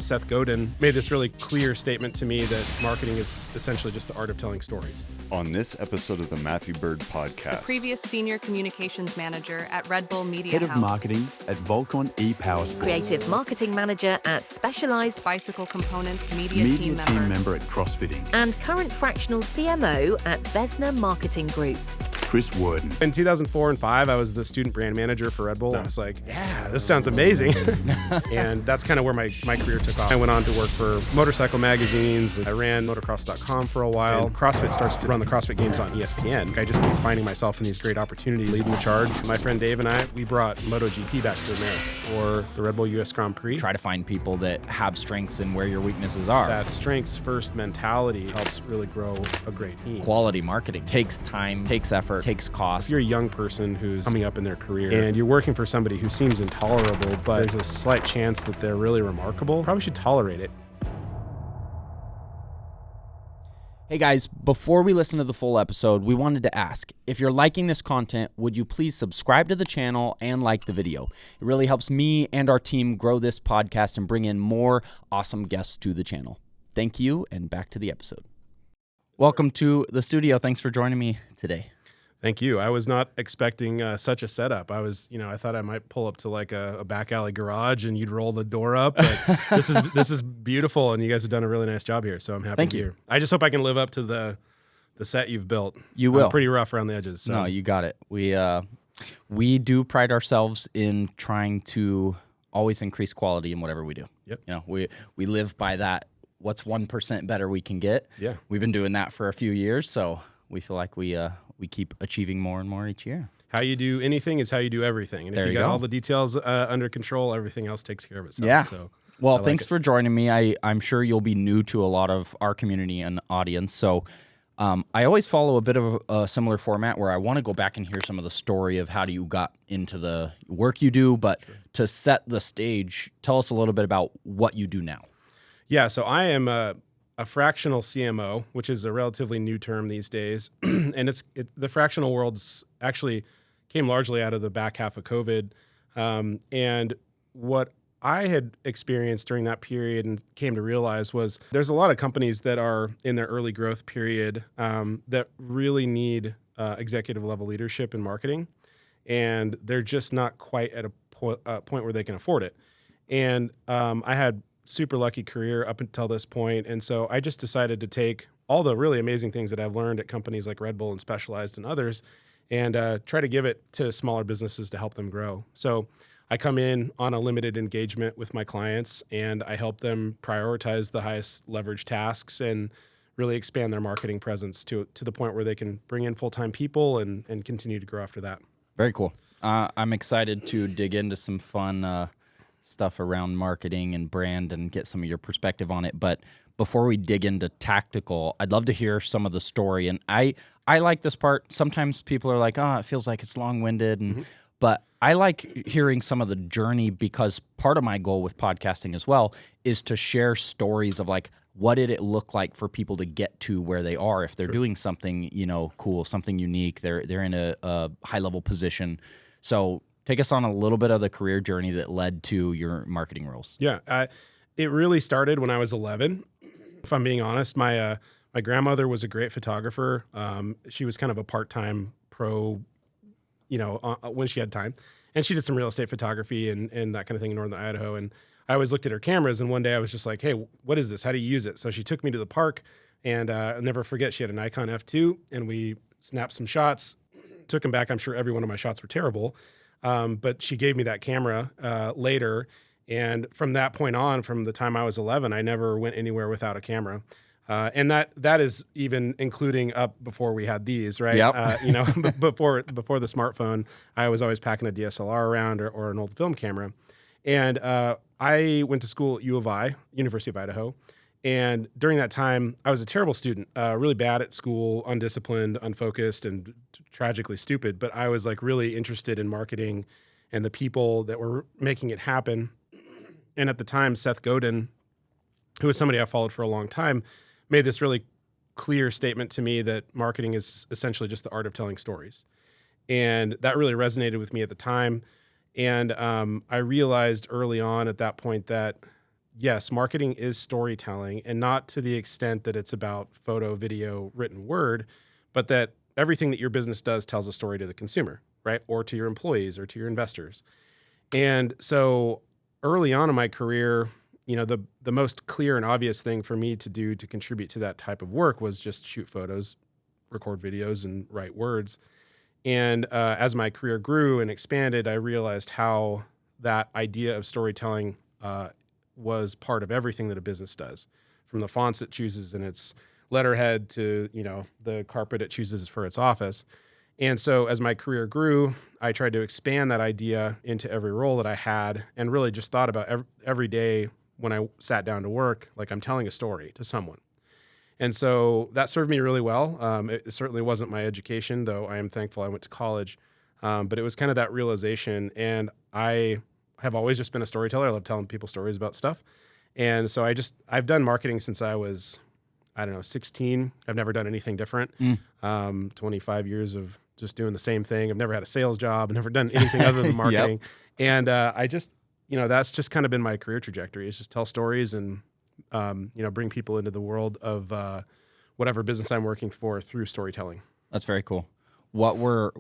Seth Godin, made this really clear statement to me that marketing is essentially just the art of telling stories. On this episode of the Matthew Byrd podcast, The previous senior communications manager at Red Bull Media Head of House, marketing at Vulcan e-Powersport, Creative marketing manager at Specialized, bicycle components media media team member, at CrossFitting, and current fractional CMO at Vesna Marketing Group. Chris Worden. In 2004 and 5, I was the student brand manager for Red Bull. I was like, yeah, this sounds amazing. And that's kind of where my career took off. I went on to work for motorcycle magazines. I ran motocross.com for a while. And CrossFit starts to run the CrossFit Games on ESPN. I just keep finding myself in these great opportunities, leading the charge. My friend Dave and I, we brought MotoGP back to America for the Red Bull US Grand Prix. Try to find people that have strengths and where your weaknesses are. That strengths first mentality helps really grow a great team. Quality marketing takes time, takes effort, takes cost. If you're a young person who's coming up in their career and you're working for somebody who seems intolerable, but there's a slight chance that they're really remarkable, probably should tolerate it. Hey guys, before we listen to the full episode, we wanted to ask, if you're liking this content, would you please subscribe to the channel and like the video? It really helps me and our team grow this podcast and bring in more awesome guests to the channel. Thank you, and back to the episode. Welcome to the studio. Thanks for joining me today. Thank you. I was not expecting such a setup. I thought I might pull up to like a back alley garage and you'd roll the door up. But this is beautiful, and you guys have done a really nice job here. So I'm happy. Thank to be you. here. I just hope I can live up to the set you've built. You will. I'm pretty rough around the edges. So. No, you got it. We do pride ourselves in trying to always increase quality in whatever we do. Yep. You know, we live by that. What's 1% better we can get? Yeah. We've been doing that for a few years, so we feel like we keep achieving more and more each year. How you do anything is how you do everything. And if you got all the details under control, everything else takes care of itself. Yeah. So, well, thanks for joining me. I'm sure you'll be new to a lot of our community and audience. So I always follow a bit of a similar format where I want to go back and hear some of the story of how you got into the work you do. But to set the stage, tell us a little bit about what you do now. Yeah, so I am a fractional CMO, which is a relatively new term these days. And the fractional world's actually came largely out of the back half of COVID. And what I had experienced during that period and came to realize was there's a lot of companies that are in their early growth period that really need executive level leadership in marketing. And they're just not quite at a point where they can afford it. And I had super lucky career up until this point. And so I just decided to take all the really amazing things that I've learned at companies like Red Bull and Specialized and others and try to give it to smaller businesses to help them grow. So I come in on a limited engagement with my clients and I help them prioritize the highest leverage tasks and really expand their marketing presence to the point where they can bring in full-time people and continue to grow after that. Very cool. I'm excited to dig into some fun stuff around marketing and brand and get some of your perspective on it. But before we dig into tactical, I'd love to hear some of the story. And I like this part. Sometimes people are like, oh, it feels like it's long-winded. But I like hearing some of the journey because part of my goal with podcasting as well is to share stories of like, what did it look like for people to get to where they are if they're doing something, cool, something unique, they're in a high-level position. So take us on a little bit of the career journey that led to your marketing roles. Yeah, it really started when I was 11. If I'm being honest, my grandmother was a great photographer. She was kind of a part-time pro, when she had time. And she did some real estate photography and that kind of thing in northern Idaho. And I always looked at her cameras, and one day I was just like, hey, what is this? How do you use it? So she took me to the park, and I'll never forget, she had a Nikon F2, and we snapped some shots, took them back. I'm sure every one of my shots were terrible. But she gave me that camera later, and from that point on, from the time I was 11, I never went anywhere without a camera. And that is even including up before we had these, right? Yep. Before the smartphone, I was always packing a DSLR around or an old film camera. And I went to school at U of I, University of Idaho. And during that time, I was a terrible student, really bad at school, undisciplined, unfocused, and tragically stupid. But I was like really interested in marketing and the people that were making it happen. And at the time, Seth Godin, who was somebody I followed for a long time, made this really clear statement to me that marketing is essentially just the art of telling stories. And that really resonated with me at the time. And I realized early on at that point that yes, marketing is storytelling, and not to the extent that it's about photo, video, written word, but that everything that your business does tells a story to the consumer, right? Or to your employees or to your investors. And so early on in my career, the most clear and obvious thing for me to do to contribute to that type of work was just shoot photos, record videos, and write words. And as my career grew and expanded, I realized how that idea of storytelling was part of everything that a business does, from the fonts it chooses in its letterhead to, the carpet it chooses for its office. And so as my career grew, I tried to expand that idea into every role that I had, and really just thought about every day when I sat down to work, like I'm telling a story to someone. And so that served me really well. It certainly wasn't my education, though I am thankful I went to college. But it was kind of that realization. And I have always just been a storyteller. I love telling people stories about stuff. And so I've done marketing since I was, 16. I've never done anything different. 25 years of just doing the same thing. I've never had a sales job. I've never done anything other than marketing. Yep. And I just, that's just kind of been my career trajectory, is just tell stories and, bring people into the world of whatever business I'm working for through storytelling. That's very cool. What were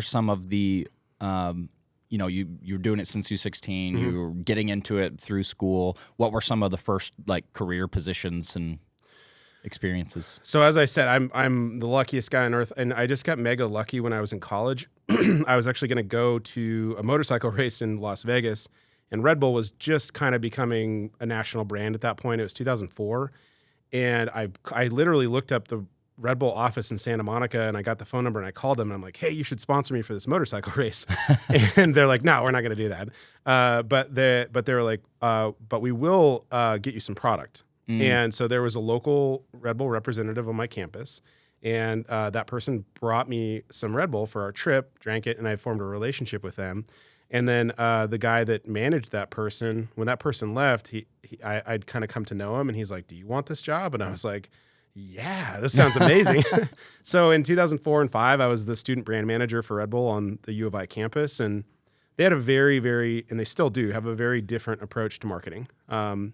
some of the, you're doing it since you're 16, mm-hmm. You're getting into it through school. What were some of the first career positions and experiences? So as I said, I'm the luckiest guy on earth, and I just got mega lucky when I was in college. I was actually going to go to a motorcycle race in Las Vegas, and Red Bull was just kind of becoming a national brand at that point. It was 2004, and I literally looked up the Red Bull office in Santa Monica, and I got the phone number, and I called them, and I'm like, hey, you should sponsor me for this motorcycle race. And they're like, no, we're not going to do that. But they were like, but we will get you some product. And so there was a local Red Bull representative on my campus, and that person brought me some Red Bull for our trip, drank it, and I formed a relationship with them. And then the guy that managed that person, when that person left, I'd kind of come to know him, and he's like, do you want this job? And I was like, yeah, this sounds amazing. So in 2004 and 2005, I was the student brand manager for Red Bull on the U of I campus, and they had a very, very, and they still do have a very different approach to marketing.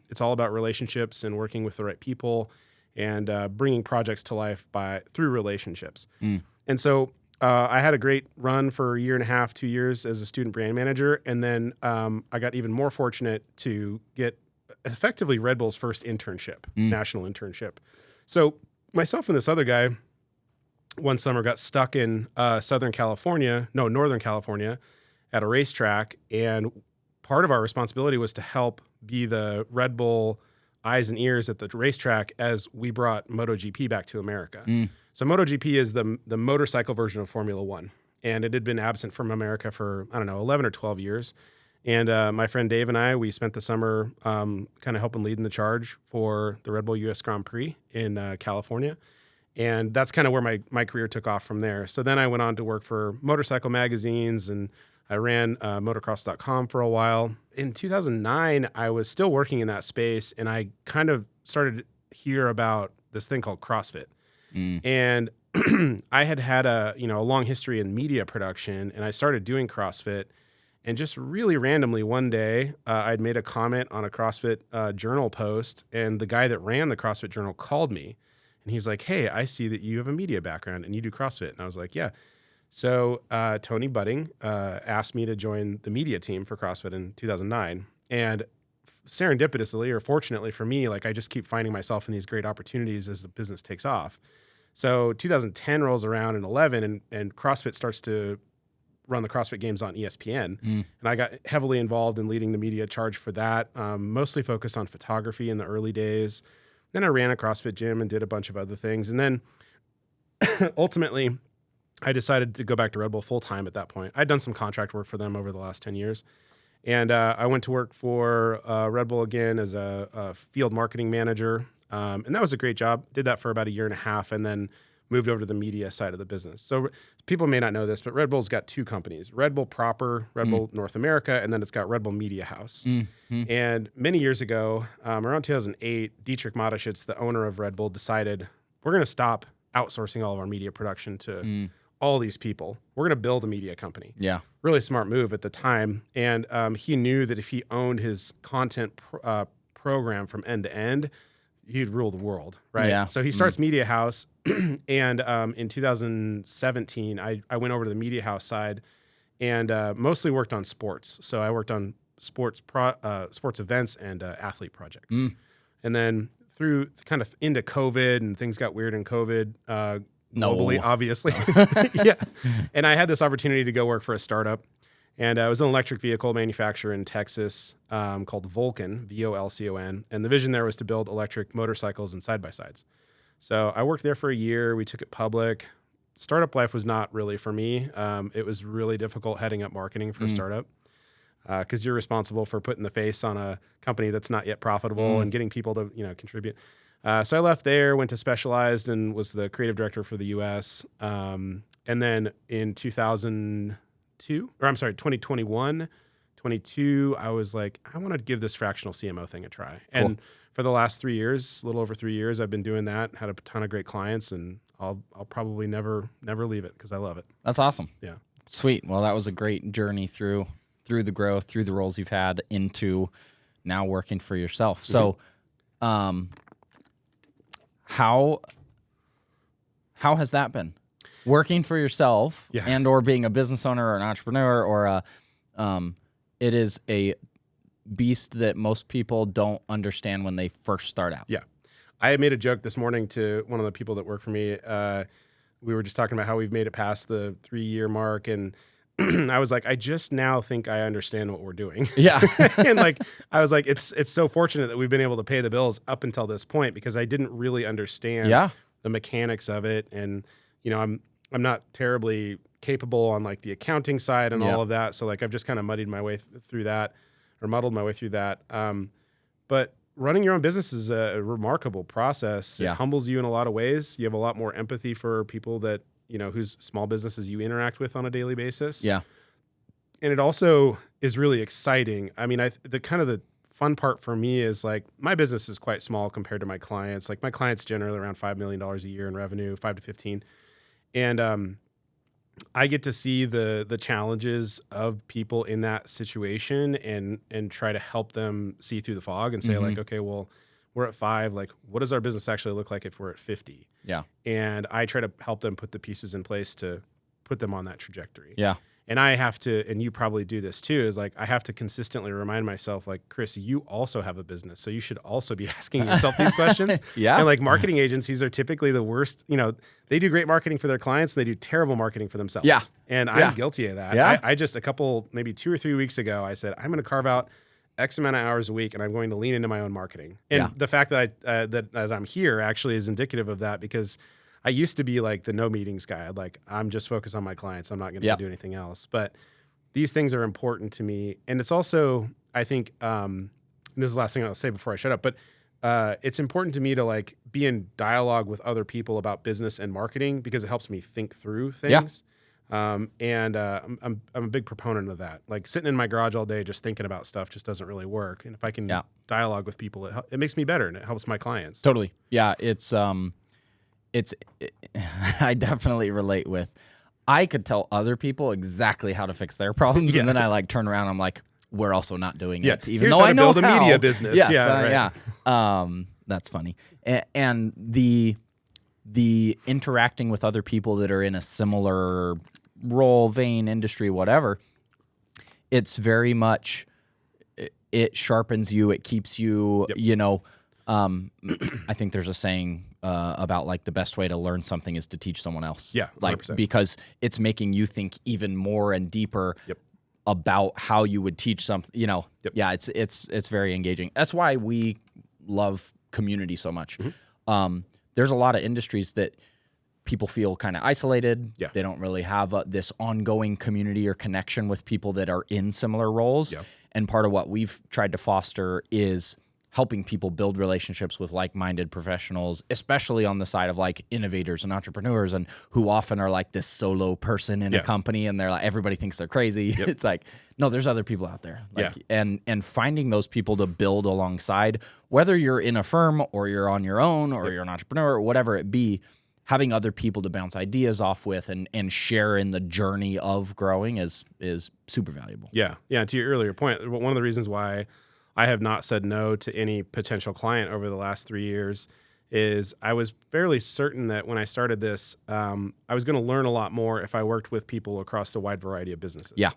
It's all about relationships and working with the right people and bringing projects to life through relationships. And so I had a great run for a year and a half, 2 years as a student brand manager. And then I got even more fortunate to get effectively Red Bull's first internship, national internship. So myself and this other guy one summer got stuck in Northern California, at a racetrack, and part of our responsibility was to help be the Red Bull eyes and ears at the racetrack as we brought MotoGP back to America. So MotoGP is the motorcycle version of Formula One, and it had been absent from America for, 11 or 12 years. And my friend Dave and I, we spent the summer kind of helping leading the charge for the Red Bull US Grand Prix in California. And that's kind of where my career took off from there. So then I went on to work for motorcycle magazines, and I ran motocross.com for a while. In 2009, I was still working in that space, and I kind of started to hear about this thing called CrossFit. And I had a long history in media production, and I started doing CrossFit. And just really randomly one day, I'd made a comment on a CrossFit Journal post, and the guy that ran the CrossFit Journal called me, and he's like, hey, I see that you have a media background and you do CrossFit. And I was like, yeah. So Tony Budding asked me to join the media team for CrossFit in 2009. And serendipitously, or fortunately for me, I just keep finding myself in these great opportunities as the business takes off. So 2010 rolls around in 11, and CrossFit starts to run the CrossFit Games on ESPN. And I got heavily involved in leading the media charge for that, mostly focused on photography in the early days. Then I ran a CrossFit gym and did a bunch of other things. And then ultimately, I decided to go back to Red Bull full-time at that point. I'd done some contract work for them over the last 10 years. And I went to work for Red Bull again as a field marketing manager. And that was a great job. Did that for about a year and a half, and then moved over to the media side of the business. So people may not know this, but Red Bull's got two companies: Red Bull proper, Red Bull North America, and then it's got Red Bull Media House. And many years ago, around 2008, Dietrich Mateschitz, the owner of Red Bull, decided we're going to stop outsourcing all of our media production to all these people. We're going to build a media company. Yeah. Really smart move at the time. And he knew that if he owned his content program from end to end, he'd rule the world, right? Yeah. So he starts Media House, and in 2017, I went over to the Media House side and mostly worked on sports. So I worked on sports events and athlete projects. And then through kind of into COVID, and things got weird in COVID globally, obviously. Yeah. And I had this opportunity to go work for a startup. And it was an electric vehicle manufacturer in Texas called Vulcan, Volcon. And the vision there was to build electric motorcycles and side-by-sides. So I worked there for a year. We took it public. Startup life was not really for me. It was really difficult heading up marketing for a startup because you're responsible for putting the face on a company that's not yet profitable and getting people to contribute. So I left there, went to Specialized, and was the creative director for the U.S. And then in 2021, 22, I was like, I want to give this fractional CMO thing a try. Cool. And for the last 3 years, a little over 3 years, I've been doing that, had a ton of great clients, and I'll probably never leave it because I love it. That's awesome. Yeah. Sweet. Well, that was a great journey through the growth, through the roles you've had into now working for yourself. So, how has that been? Working for yourself and or being a business owner or an entrepreneur or it is a beast that most people don't understand when they first start out. Yeah. I made a joke this morning to one of the people that work for me. We were just talking about how we've made it past the 3-year mark, and I was like, I just now think I understand what we're doing. Yeah. And like, I was like, it's so fortunate that we've been able to pay the bills up until this point because I didn't really understand the mechanics of it. And, I'm not terribly capable on like the accounting side and all of that. So like, I've just kind of muddled my way through that. But running your own business is a remarkable process. It humbles you in a lot of ways. You have a lot more empathy for people that, whose small businesses you interact with on a daily basis. Yeah. And it also is really exciting. I mean, the fun part for me is like my business is quite small compared to my clients. Like my clients generally around $5 million a year in revenue, 5 to 15. And I get to see the challenges of people in that situation and try to help them see through the fog and say like, okay, well, we're at 5. Like, what does our business actually look like if we're at 50? Yeah. And I try to help them put the pieces in place to put them on that trajectory. Yeah. And I have to, and you probably do this too, is like I have to consistently remind myself, like, Chris, you also have a business, so you should also be asking yourself these questions. Yeah. And like marketing agencies are typically the worst. They do great marketing for their clients, and they do terrible marketing for themselves. Yeah. And I'm guilty of that. Yeah. I just maybe 2 or 3 weeks ago, I said I'm going to carve out X amount of hours a week, and I'm going to lean into my own marketing. And the fact that that I'm here actually is indicative of that because I used to be like the no meetings guy. I'm just focused on my clients. I'm not going to do anything else. But these things are important to me. And it's also, I think, and this is the last thing I'll say before I shut up, but it's important to me to like be in dialogue with other people about business and marketing because it helps me think through things. I'm a big proponent of that. Like sitting in my garage all day just thinking about stuff just doesn't really work. And if I can dialogue with people, it makes me better and it helps my clients. Totally. Yeah. I definitely relate with, I could tell other people exactly how to fix their problems. And then I like turn around. I'm like, we're also not doing it. Even Here's though how I know to build a media business. Yes, that's funny. And the interacting with other people that are in a similar role, vein, industry, whatever, it's very much, it sharpens you. It keeps you, I think there's a saying about like the best way to learn something is to teach someone else. Yeah, 100%. Like because it's making you think even more and deeper about how you would teach something. Yeah, it's very engaging. That's why we love community so much. There's a lot of industries that people feel kind of isolated. Yeah. They don't really have this ongoing community or connection with people that are in similar roles. Yeah. And part of what we've tried to foster is helping people build relationships with like-minded professionals, especially on the side of like innovators and entrepreneurs, and who often are like this solo person in a company, and they're like, everybody thinks they're crazy. Yep. It's like, no, there's other people out there. Like, and finding those people to build alongside, whether you're in a firm or you're on your own or you're an entrepreneur or whatever it be, having other people to bounce ideas off with and share in the journey of growing is super valuable. Yeah. Yeah. To your earlier point, one of the reasons why I have not said no to any potential client over the last 3 years is I was fairly certain that when I started this, I was going to learn a lot more if I worked with people across a wide variety of businesses. Yeah.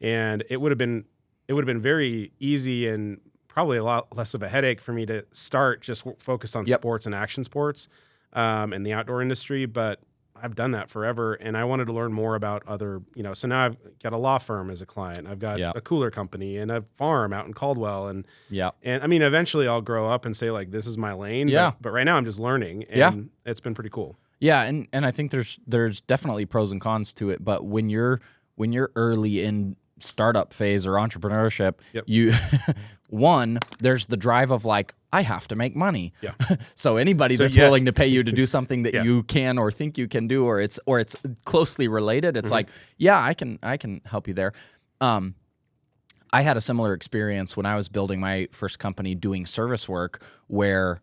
And it would have been very easy and probably a lot less of a headache for me to start just focus on sports and action sports and the outdoor industry. But I've done that forever, and I wanted to learn more about other, so now I've got a law firm as a client. I've got a cooler company and a farm out in Caldwell. And I mean, eventually I'll grow up and say, like, this is my lane. Yeah. But right now I'm just learning, and it's been pretty cool. Yeah, and I think there's definitely pros and cons to it, but when you're early in startup phase or entrepreneurship, you there's the drive of like, I have to make money. Yeah. So anybody that's willing to pay you to do something that you can or think you can do, or it's closely related, it's like, I can help you there. I had a similar experience when I was building my first company doing service work, where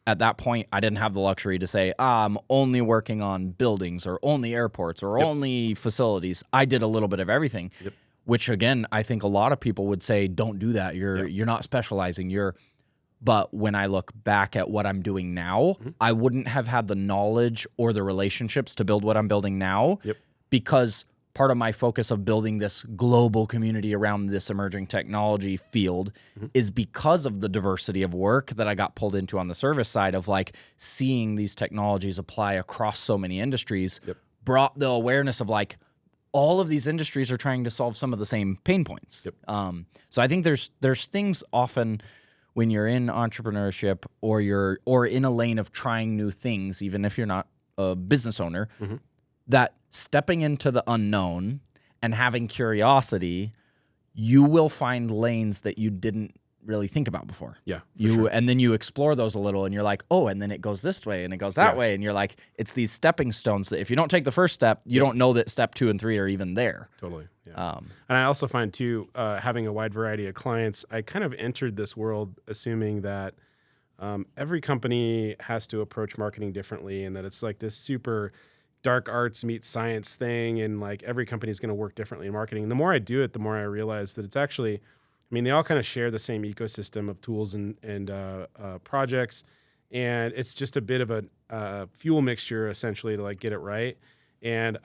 at that point I didn't have the luxury to say, I'm only working on buildings or only airports or only facilities. I did a little bit of everything. Which again, I think a lot of people would say, don't do that. You're not specializing. But when I look back at what I'm doing now, I wouldn't have had the knowledge or the relationships to build what I'm building now, because part of my focus of building this global community around this emerging technology field is because of the diversity of work that I got pulled into on the service side of like seeing these technologies apply across so many industries, brought the awareness of like, all of these industries are trying to solve some of the same pain points. So I think there's things often when you're in entrepreneurship or in a lane of trying new things, even if you're not a business owner, that stepping into the unknown and having curiosity, you will find lanes that you didn't really think about before. And then you explore those a little and you're like, oh, and then it goes this way and it goes that way. And you're like, it's these stepping stones that if you don't take the first step, you don't know that step 2 and 3 are even there. Totally. And I also find too, having a wide variety of clients, I kind of entered this world assuming that every company has to approach marketing differently, and that it's like this super dark arts meets science thing, and like every company is going to work differently in marketing. And the more I do it, the more I realize that it's actually, they all kind of share the same ecosystem of tools and projects, and it's just a bit of a fuel mixture essentially to like get it right. And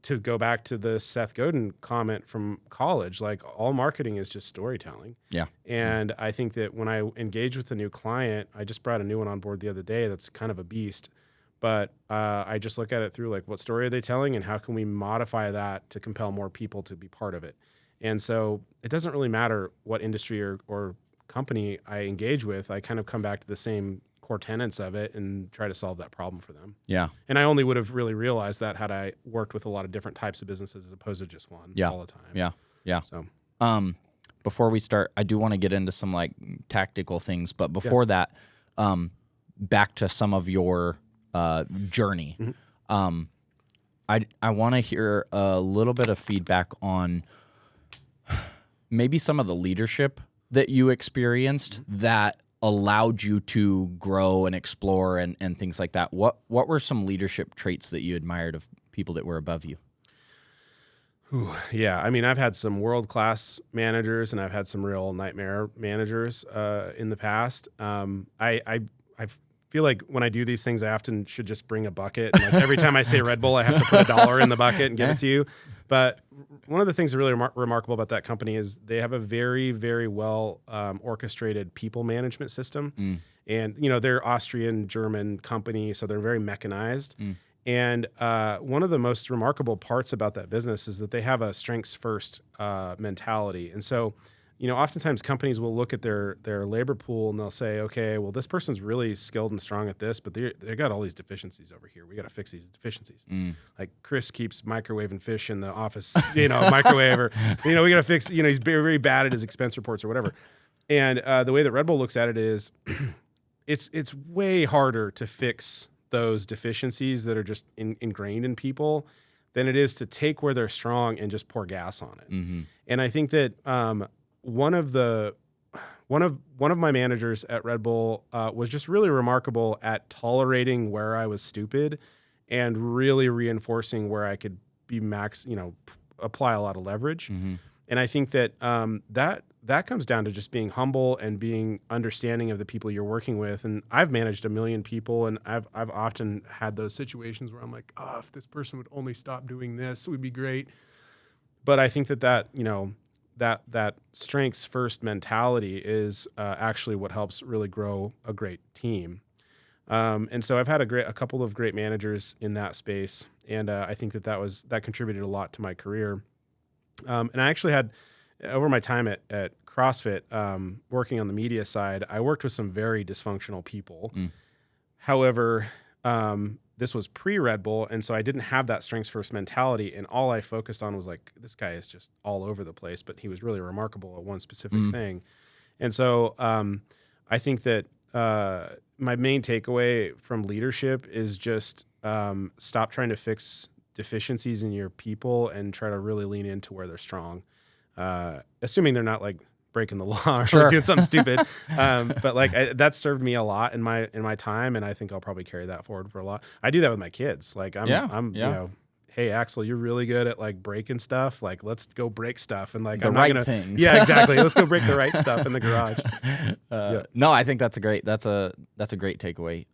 to go back to the Seth Godin comment from college, like all marketing is just storytelling. And I think that when I engage with a new client, I just brought a new one on board the other day that's kind of a beast, but I just look at it through like, what story are they telling and how can we modify that to compel more people to be part of it? And so it doesn't really matter what industry or company I engage with. I kind of come back to the same core tenets of it and try to solve that problem for them. And I only would have really realized that had I worked with a lot of different types of businesses as opposed to just one all the time. So before we start, I do want to get into some like tactical things, but before that, back to some of your journey. I want to hear a little bit of feedback on maybe some of the leadership that you experienced that allowed you to grow and explore and things like that. What were some leadership traits that you admired of people that were above you? I've had some world-class managers and I've had some real nightmare managers in the past. I feel like when I do these things, I often should just bring a bucket. And like every time I say Red Bull, I have to put $1 in the bucket and give it to you. But one of the things really remarkable about that company is they have a very, very well orchestrated people management system. And, they're Austrian, German company, so they're very mechanized. And one of the most remarkable parts about that business is that they have a strengths first mentality. And so, oftentimes companies will look at their labor pool and they'll say, okay, well, this person's really skilled and strong at this, but they got all these deficiencies over here. We got to fix these deficiencies. Like Chris keeps microwaving fish in the office, microwave, or, we got to fix, he's very, very bad at his expense reports or whatever. And the way that Red Bull looks at it is it's way harder to fix those deficiencies that are just ingrained in people than it is to take where they're strong and just pour gas on it. And I think that one of my managers at Red Bull was just really remarkable at tolerating where I was stupid and really reinforcing where I could be apply a lot of leverage. And I think that that comes down to just being humble and being understanding of the people you're working with. And I've managed 1 million people, and I've often had those situations where I'm like, oh, if this person would only stop doing this, it would be great. But I think that that strengths first mentality is actually what helps really grow a great team. And so I've had a couple of great managers in that space, and I think that contributed a lot to my career. And I actually had, over my time at CrossFit, working on the media side, I worked with some very dysfunctional people. However, this was pre-Red Bull, and so I didn't have that strengths first mentality, and all I focused on was like, this guy is just all over the place, but he was really remarkable at one specific thing. And so I think that my main takeaway from leadership is just stop trying to fix deficiencies in your people and try to really lean into where they're strong, assuming they're not like breaking the law or like doing something stupid. But like that served me a lot in my time, and I think I'll probably carry that forward for a lot. I do that with my kids. Like I'm you know, hey Axel, you're really good at like breaking stuff. Like let's go break stuff, and like the I'm right not gonna, things. Yeah, exactly. Let's go break the right stuff in the garage. No, I think that's a great takeaway.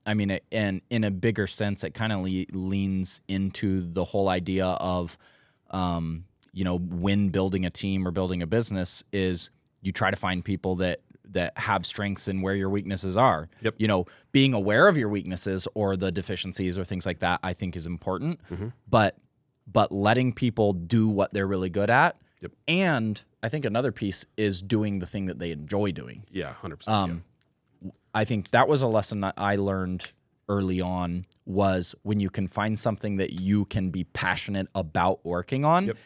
I mean, and in a bigger sense, it kind of leans into the whole idea of, you know, when building a team or building a business is you try to find people that have strengths and where your weaknesses are. Yep. You know, being aware of your weaknesses or the deficiencies or things like that, I think is important. But letting people do what they're really good at. Yep. And I think another piece is doing the thing that they enjoy doing. Yeah, 100%. I think that was a lesson that I learned early on, was when you can find something that you can be passionate about working on. Yep.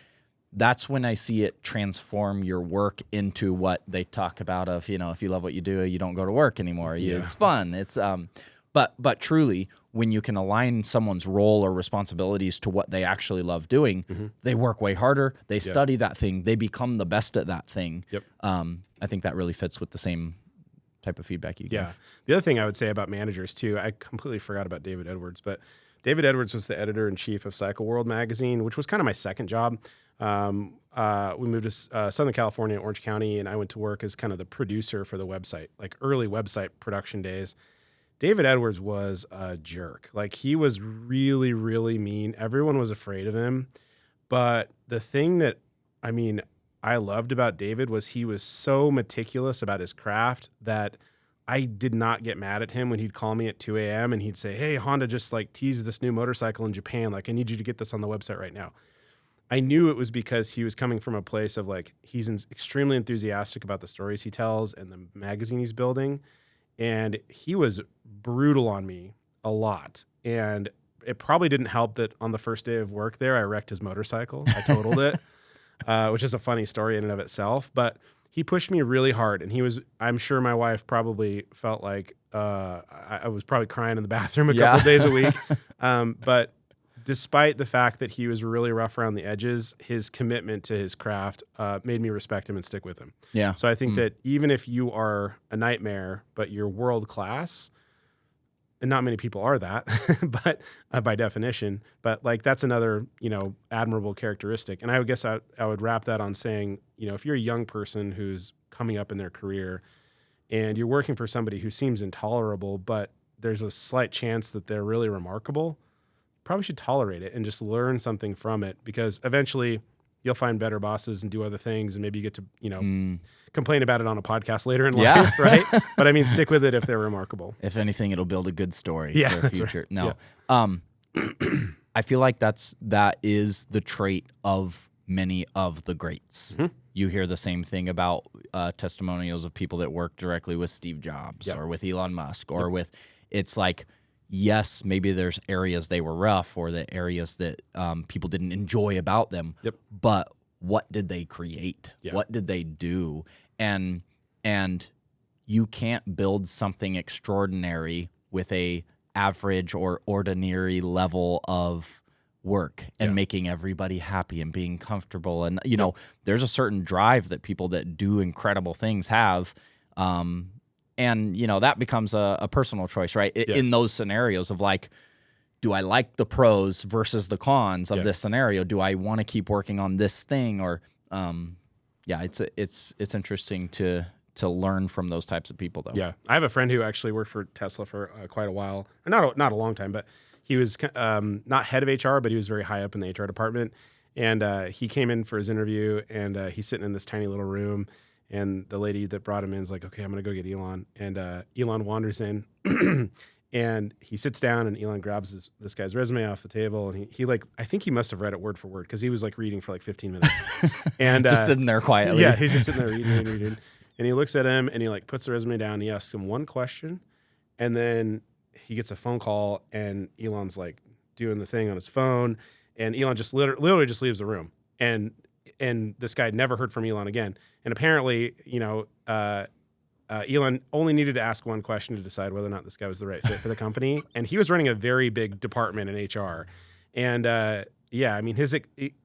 That's when I see it transform your work into what they talk about of, you know, if you love what you do, you don't go to work anymore. It's fun. It's but truly, when you can align someone's role or responsibilities to what they actually love doing, they work way harder. They study that thing. They become the best at that thing. Yep. I think that really fits with the same type of feedback you give. Yeah. The other thing I would say about managers too, I completely forgot about David Edwards, but David Edwards was the editor-in-chief of Cycle World magazine, which was kind of my second job. We moved to Southern California, Orange County, and I went to work as kind of the producer for the website, like early website production days. David Edwards was a jerk. Like he was really, really mean. Everyone was afraid of him. But the thing that, I loved about David was he was so meticulous about his craft that I did not get mad at him when he'd call me at 2 a.m. and he'd say, hey, Honda just like teased this new motorcycle in Japan. Like, I need you to get this on the website right now. I knew it was because he was coming from a place of like, he's extremely enthusiastic about the stories he tells and the magazine he's building. And he was brutal on me a lot. And it probably didn't help that on the first day of work there, I wrecked his motorcycle. I totaled it, which is a funny story in and of itself. But he pushed me really hard. And I'm sure my wife probably felt like I was probably crying in the bathroom a couple of days a week. But despite the fact that he was really rough around the edges, his commitment to his craft made me respect him and stick with him. Yeah. So I think that even if you are a nightmare, but you're world class, and not many people are that, but by definition, but like that's another, admirable characteristic. And I would guess I would wrap that on saying, if you're a young person who's coming up in their career and you're working for somebody who seems intolerable, but there's a slight chance that they're really remarkable, probably should tolerate it and just learn something from it, because eventually you'll find better bosses and do other things, and maybe you get to, complain about it on a podcast later in life, right? But stick with it if they're remarkable. If anything, it'll build a good story Yeah, for the that's future. right. No. I feel like that is the trait of many of the greats. Mm-hmm. You hear the same thing about testimonials of people that work directly with Steve Jobs or with Elon Musk or with, it's like, yes, maybe there's areas they were rough or the areas that people didn't enjoy about them. Yep. But what did they create? Yeah. What did they do? And you can't build something extraordinary with a average or ordinary level of work and making everybody happy and being comfortable. And, there's a certain drive that people that do incredible things have. And, that becomes a personal choice, right? In those scenarios of like, do I like the pros versus the cons of this scenario? Do I want to keep working on this thing? Or Yeah, it's interesting to learn from those types of people, though. Yeah, I have a friend who actually worked for Tesla for quite a while. Not a long time, but he was not head of HR, but he was very high up in the HR department. And he came in for his interview, and he's sitting in this tiny little room. And the lady that brought him in is like, "Okay, I'm gonna go get Elon." And Elon wanders in, and he sits down, and Elon grabs this guy's resume off the table, and he like, I think he must have read it word for word because he was like reading for like 15 minutes, and Just sitting there quietly. Yeah, he's just sitting there reading. And he looks at him, and he like puts the resume down. And he asks him one question, and then he gets a phone call, and Elon's like doing the thing on his phone, and Elon just literally just leaves the room, and this guy never heard from Elon again. And apparently, Elon only needed to ask one question to decide whether or not this guy was the right fit for the company. And he was running a very big department in HR. And his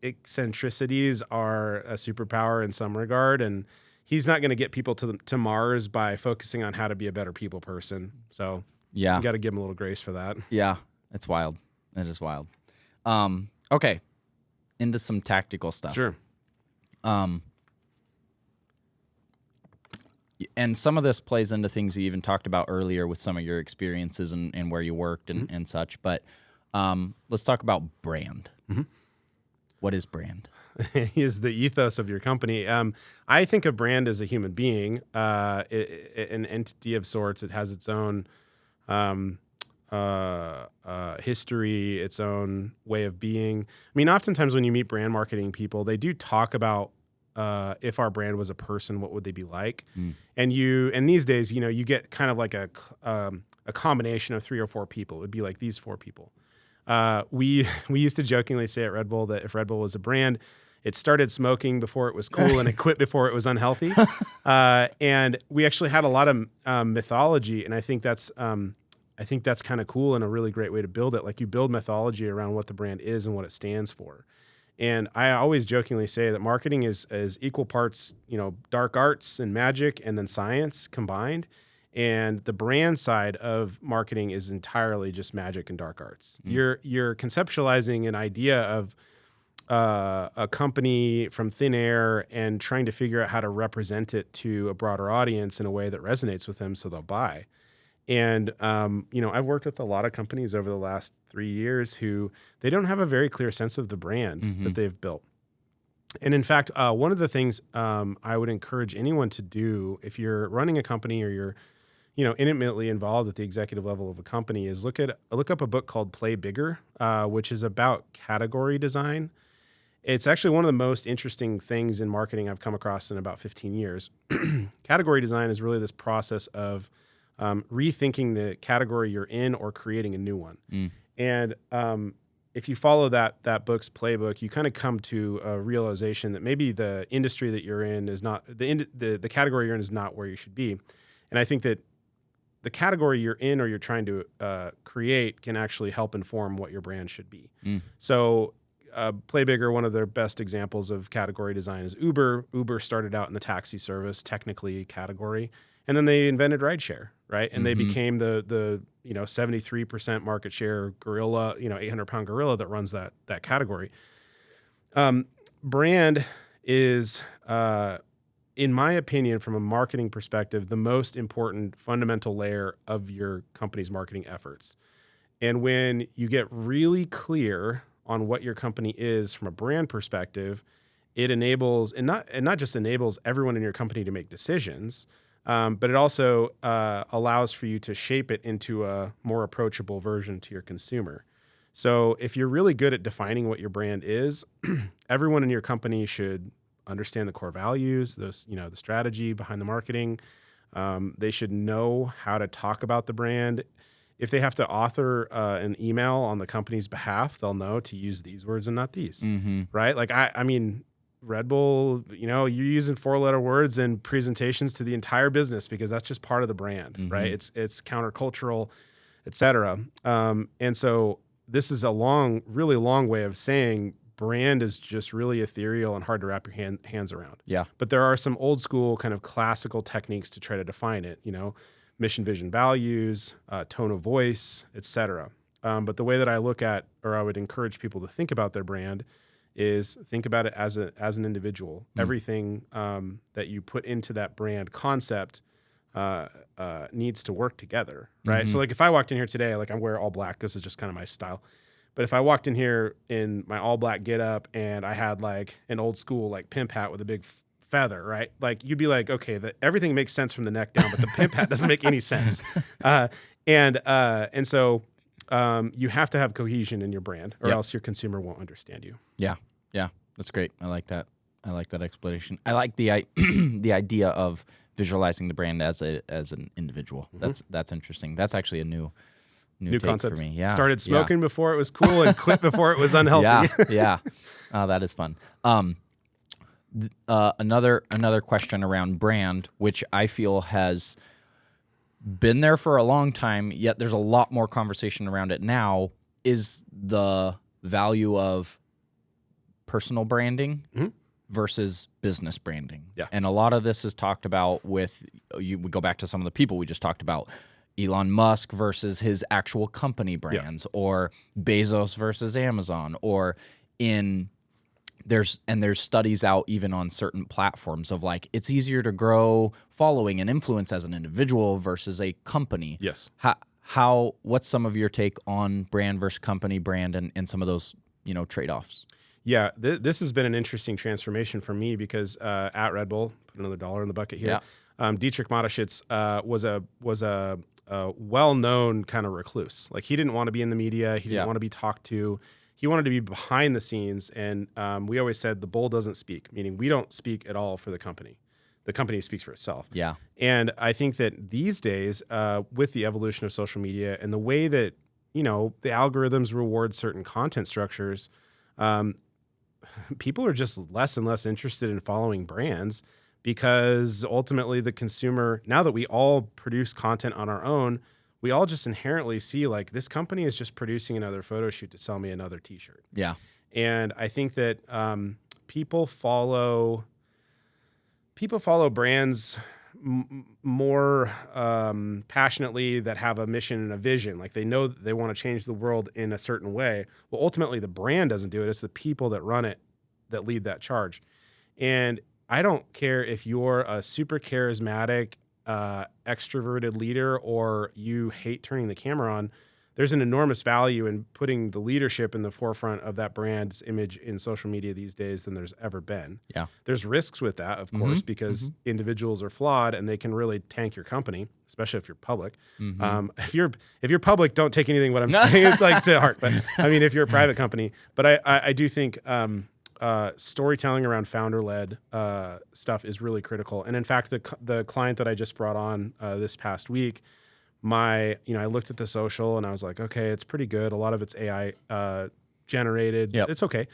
eccentricities are a superpower in some regard. And he's not going to get people to Mars by focusing on how to be a better people person. So you got to give him a little grace for that. Yeah, it's wild. It is wild. Okay, into some tactical stuff. Sure. And some of this plays into things you even talked about earlier with some of your experiences and where you worked and such. But let's talk about brand. Mm-hmm. What is brand? Is the ethos of your company. I think of brand as a human being, an entity of sorts. It has its own history, its own way of being. I mean, oftentimes when you meet brand marketing people, they do talk about if our brand was a person, what would they be like? And these days, you get kind of like a combination of 3 or 4 people. It would be like these 4 people. We used to jokingly say at Red Bull that if Red Bull was a brand, it started smoking before it was cool and it quit before it was unhealthy. And we actually had a lot of mythology, and I think that's kind of cool and a really great way to build it. Like you build mythology around what the brand is and what it stands for. And I always jokingly say that marketing is equal parts, dark arts and magic and then science combined. And the brand side of marketing is entirely just magic and dark arts. You're conceptualizing an idea of a company from thin air and trying to figure out how to represent it to a broader audience in a way that resonates with them so they'll buy. And, I've worked with a lot of companies over the last 3 years who they don't have a very clear sense of the brand that they've built. And in fact, one of the things I would encourage anyone to do if you're running a company or you're, intimately involved at the executive level of a company is look up a book called Play Bigger, which is about category design. It's actually one of the most interesting things in marketing I've come across in about 15 years. Category design is really this process of rethinking the category you're in or creating a new one. And if you follow that book's playbook, you kind of come to a realization that maybe the industry that you're in is not the category you're in is not where you should be. And I think that the category you're in or you're trying to create can actually help inform what your brand should be. So Play Bigger, one of their best examples of category design is Uber. Uber started out in the taxi service, technically category, and then they invented rideshare, right? And they became the 73% market share gorilla, 800-pound gorilla that runs that category. Brand is, in my opinion, from a marketing perspective, the most important fundamental layer of your company's marketing efforts. And when you get really clear on what your company is from a brand perspective, it enables, and not just enables everyone in your company to make decisions, but it also allows for you to shape it into a more approachable version to your consumer. So if you're really good at defining what your brand is, everyone in your company should understand the core values, the strategy behind the marketing. They should know how to talk about the brand. If they have to author an email on the company's behalf, they'll know to use these words and not these, right? Like I mean, Red Bull, you're using 4-letter words in presentations to the entire business because that's just part of the brand, right? It's countercultural, et cetera. And so this is a really long way of saying brand is just really ethereal and hard to wrap your hands around. Yeah. But there are some old school kind of classical techniques to try to define it, mission, vision, values, tone of voice, et cetera. But the way that I look at, or I would encourage people to think about their brand is think about it as an individual. Everything that you put into that brand concept needs to work together, right? So like if I walked in here today, like I wear all black, this is just kind of my style. But if I walked in here in my all black get up and I had like an old school like pimp hat with a big feather, right? Like you'd be like, okay, everything makes sense from the neck down, but the pimp hat doesn't make any sense. And so you have to have cohesion in your brand, or else your consumer won't understand you. Yeah, that's great. I like that. I like that explanation. I like the the idea of visualizing the brand as an individual. That's interesting. That's actually a new take concept for me. Yeah, started smoking before it was cool and quit before it was unhealthy. Yeah. Oh, that is fun. Another question around brand, which I feel has been there for a long time, yet there's a lot more conversation around it now, is the value of personal branding versus business branding. Yeah. And a lot of this is talked about with, we go back to some of the people we just talked about, Elon Musk versus his actual company brands, or Bezos versus Amazon, or there's studies out even on certain platforms of like it's easier to grow following and influence as an individual versus a company. Yes. What's some of your take on brand versus company brand and some of those trade-offs? Yeah, this has been an interesting transformation for me because at Red Bull, put another dollar in the bucket here. Dietrich Mateschitz was a well-known kind of recluse. Like he didn't want to be in the media. He didn't want to be talked to. He wanted to be behind the scenes. And we always said the bull doesn't speak, meaning we don't speak at all for the company. The company speaks for itself. Yeah. And I think that these days, with the evolution of social media and the way that, the algorithms reward certain content structures, people are just less and less interested in following brands because ultimately the consumer, now that we all produce content on our own, we all just inherently see like this company is just producing another photo shoot to sell me another t-shirt. Yeah. And I think that people follow brands more passionately that have a mission and a vision. Like they know that they want to change the world in a certain way. Well, ultimately the brand doesn't do it. It's the people that run it that lead that charge. And I don't care if you're a super charismatic, extroverted leader or you hate turning the camera on. There's an enormous value in putting the leadership in the forefront of that brand's image in social media these days than there's ever been. Yeah. There's risks with that, of course, because individuals are flawed and they can really tank your company, especially if you're public. If you're public, don't take anything what I'm saying it's like to heart. But I mean, if you're a private company, but I do think storytelling around founder-led stuff is really critical. And in fact, the client that I just brought on this past week, I looked at the social and I was like, okay, it's pretty good. A lot of it's AI generated. Yep. It's okay.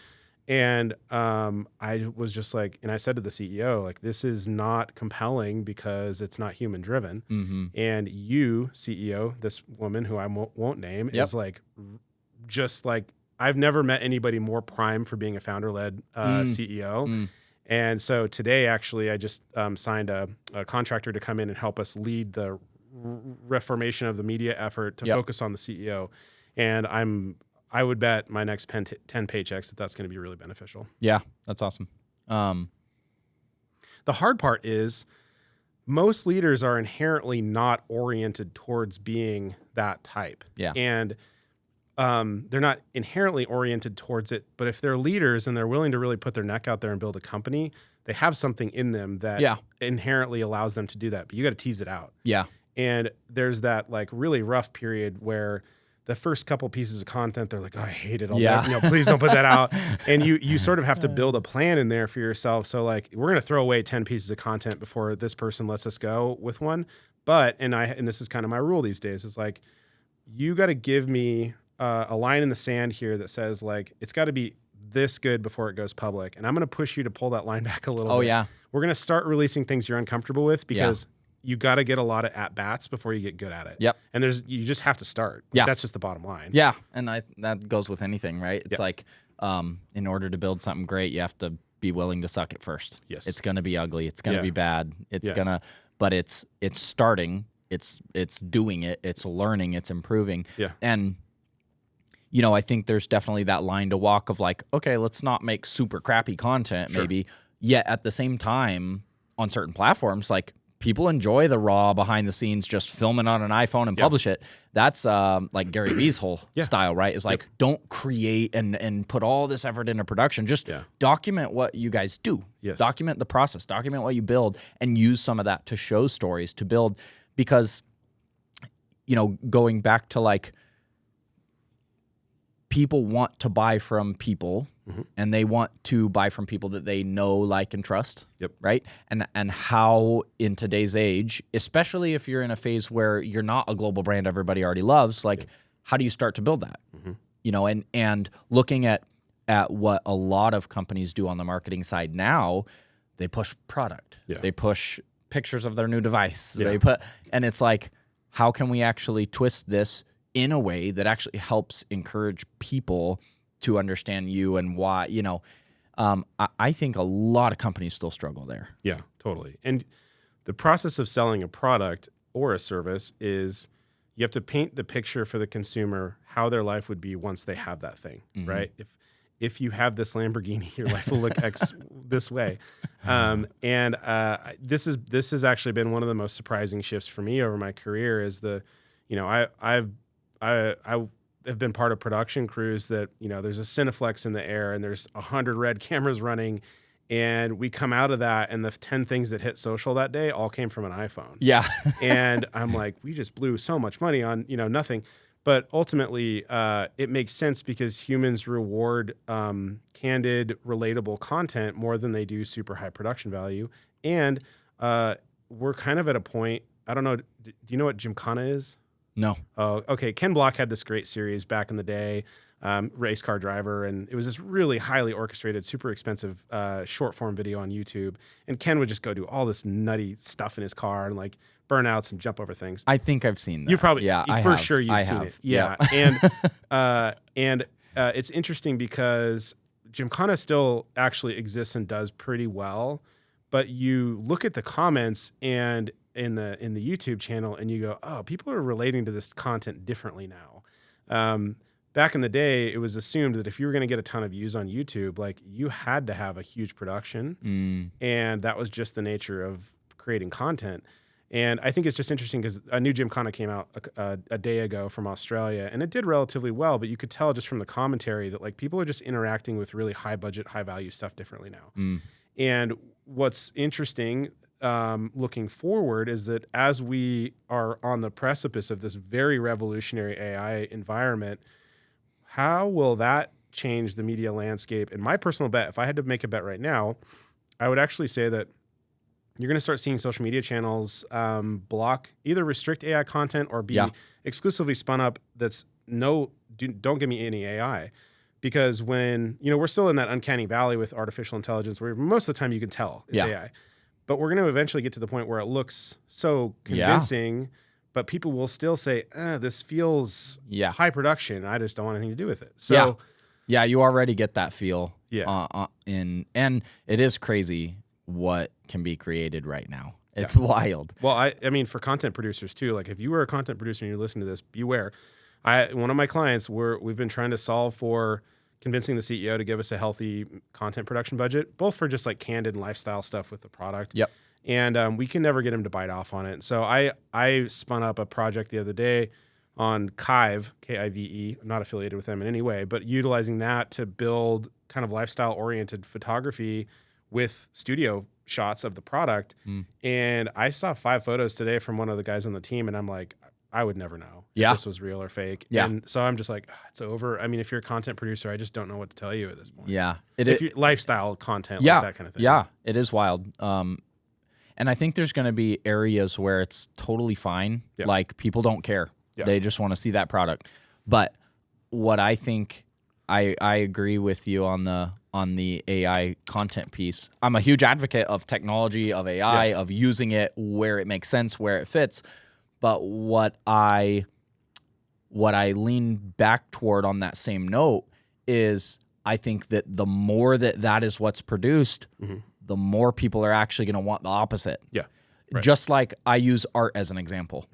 And I was just like, and I said to the CEO, like, this is not compelling because it's not human driven. And you, CEO, this woman who I won't name, is like, just like, I've never met anybody more prime for being a founder-led CEO. And so today, actually, I just signed a contractor to come in and help us lead the reformation of the media effort to focus on the CEO. And I would bet my next 10 paychecks that's going to be really beneficial. Yeah, that's awesome. The hard part is most leaders are inherently not oriented towards being that type. Yeah. And they're not inherently oriented towards it, but if they're leaders and they're willing to really put their neck out there and build a company, they have something in them that inherently allows them to do that. But you got to tease it out. Yeah. And there's that like really rough period where the first couple pieces of content, they're like, oh, I hate it. Please don't put that out. And you sort of have to build a plan in there for yourself. So like, we're going to throw away 10 pieces of content before this person lets us go with one. But, and this is kind of my rule these days, is like, you got to give me a line in the sand here that says like, it's got to be this good before it goes public. And I'm going to push you to pull that line back a little bit. Oh yeah. We're going to start releasing things you're uncomfortable with because you got to get a lot of at-bats before you get good at it. Yep. And you just have to start. Like, that's just the bottom line. Yeah. And that goes with anything, right? It's like, in order to build something great, you have to be willing to suck it first. Yes. It's going to be ugly. It's going to be bad. It's but it's starting. It's doing it. It's learning. It's improving. Yeah. And I think there's definitely that line to walk of like, okay, let's not make super crappy content maybe. Yet at the same time, on certain platforms, like people enjoy the raw behind the scenes, just film it on an iPhone and publish it. That's like Gary Vee's whole style, right? Is like, don't create and put all this effort into production. Just document what you guys do. Yes. Document the process, document what you build, and use some of that to show stories, to build. Because, going back to like, people want to buy from people, and they want to buy from people that they know, like, and trust. Right. And how in today's age, especially if you're in a phase where you're not a global brand everybody already loves, like, how do you start to build that? And looking at what a lot of companies do on the marketing side now, they push product. They push pictures of their new device. And it's like, how can we actually twist this in a way that actually helps encourage people to understand you and why, I think a lot of companies still struggle there. Yeah, totally. And the process of selling a product or a service is you have to paint the picture for the consumer how their life would be once they have that thing, right? If you have this Lamborghini, your life will look this way. This has actually been one of the most surprising shifts for me over my career is I have been part of production crews that, there's a Cineflex in the air and there's 100 red cameras running, and we come out of that and the 10 things that hit social that day all came from an iPhone. Yeah. And I'm like, we just blew so much money on, nothing. But ultimately, it makes sense because humans reward candid, relatable content more than they do super high production value. And we're kind of at a point, I don't know, do you know what Gymkhana is? No. Oh, okay. Ken Block had this great series back in the day, Race Car Driver, and it was this really highly orchestrated, super expensive short form video on YouTube. And Ken would just go do all this nutty stuff in his car and like burnouts and jump over things. I think I've seen that. You probably, for sure you've seen it. Yeah. And it's interesting because Gymkhana still actually exists and does pretty well, but you look at the comments and in the YouTube channel and you go, oh, people are relating to this content differently now. Back in the day, it was assumed that if you were going to get a ton of views on YouTube, like you had to have a huge production, and that was just the nature of creating content. And I think it's just interesting because a new Gymkhana came out a day ago from Australia, and it did relatively well, but you could tell just from the commentary that like people are just interacting with really high budget, high value stuff differently now. And what's interesting looking forward is that as we are on the precipice of this very revolutionary AI environment, how will that change the media landscape? And my personal bet, if I had to make a bet right now, I would actually say that you're going to start seeing social media channels either restrict AI content or be exclusively spun up that's don't give me any AI. Because when, we're still in that uncanny valley with artificial intelligence where most of the time you can tell it's AI. But we're going to eventually get to the point where it looks so convincing, but people will still say, this feels high production. I just don't want anything to do with it. So, you already get that feel. And it is crazy what can be created right now. It's wild. Well, I mean, for content producers too, like if you were a content producer and you're listening to this, beware. One of my clients, we've been trying to solve for convincing the CEO to give us a healthy content production budget, both for just like candid lifestyle stuff with the product. And we can never get him to bite off on it. So I spun up a project the other day on Kive, Kive. I'm not affiliated with them in any way, but utilizing that to build kind of lifestyle-oriented photography with studio shots of the product. And I saw 5 photos today from one of the guys on the team, and I'm like, I would never know if this was real or fake. And so I'm just like, it's over. I mean, if you're a content producer, I just don't know what to tell you at this point. If you lifestyle content, like that kind of thing. It is wild. And I think there's going to be areas where it's totally fine. Like people don't care. They just want to see that product. But what I think, I agree with you on the AI content piece. I'm a huge advocate of technology, of AI, of using it where it makes sense, where it fits. But what I lean back toward on that same note is I think that the more that is what's produced, the more people are actually going to want the opposite. Just like I use art as an example.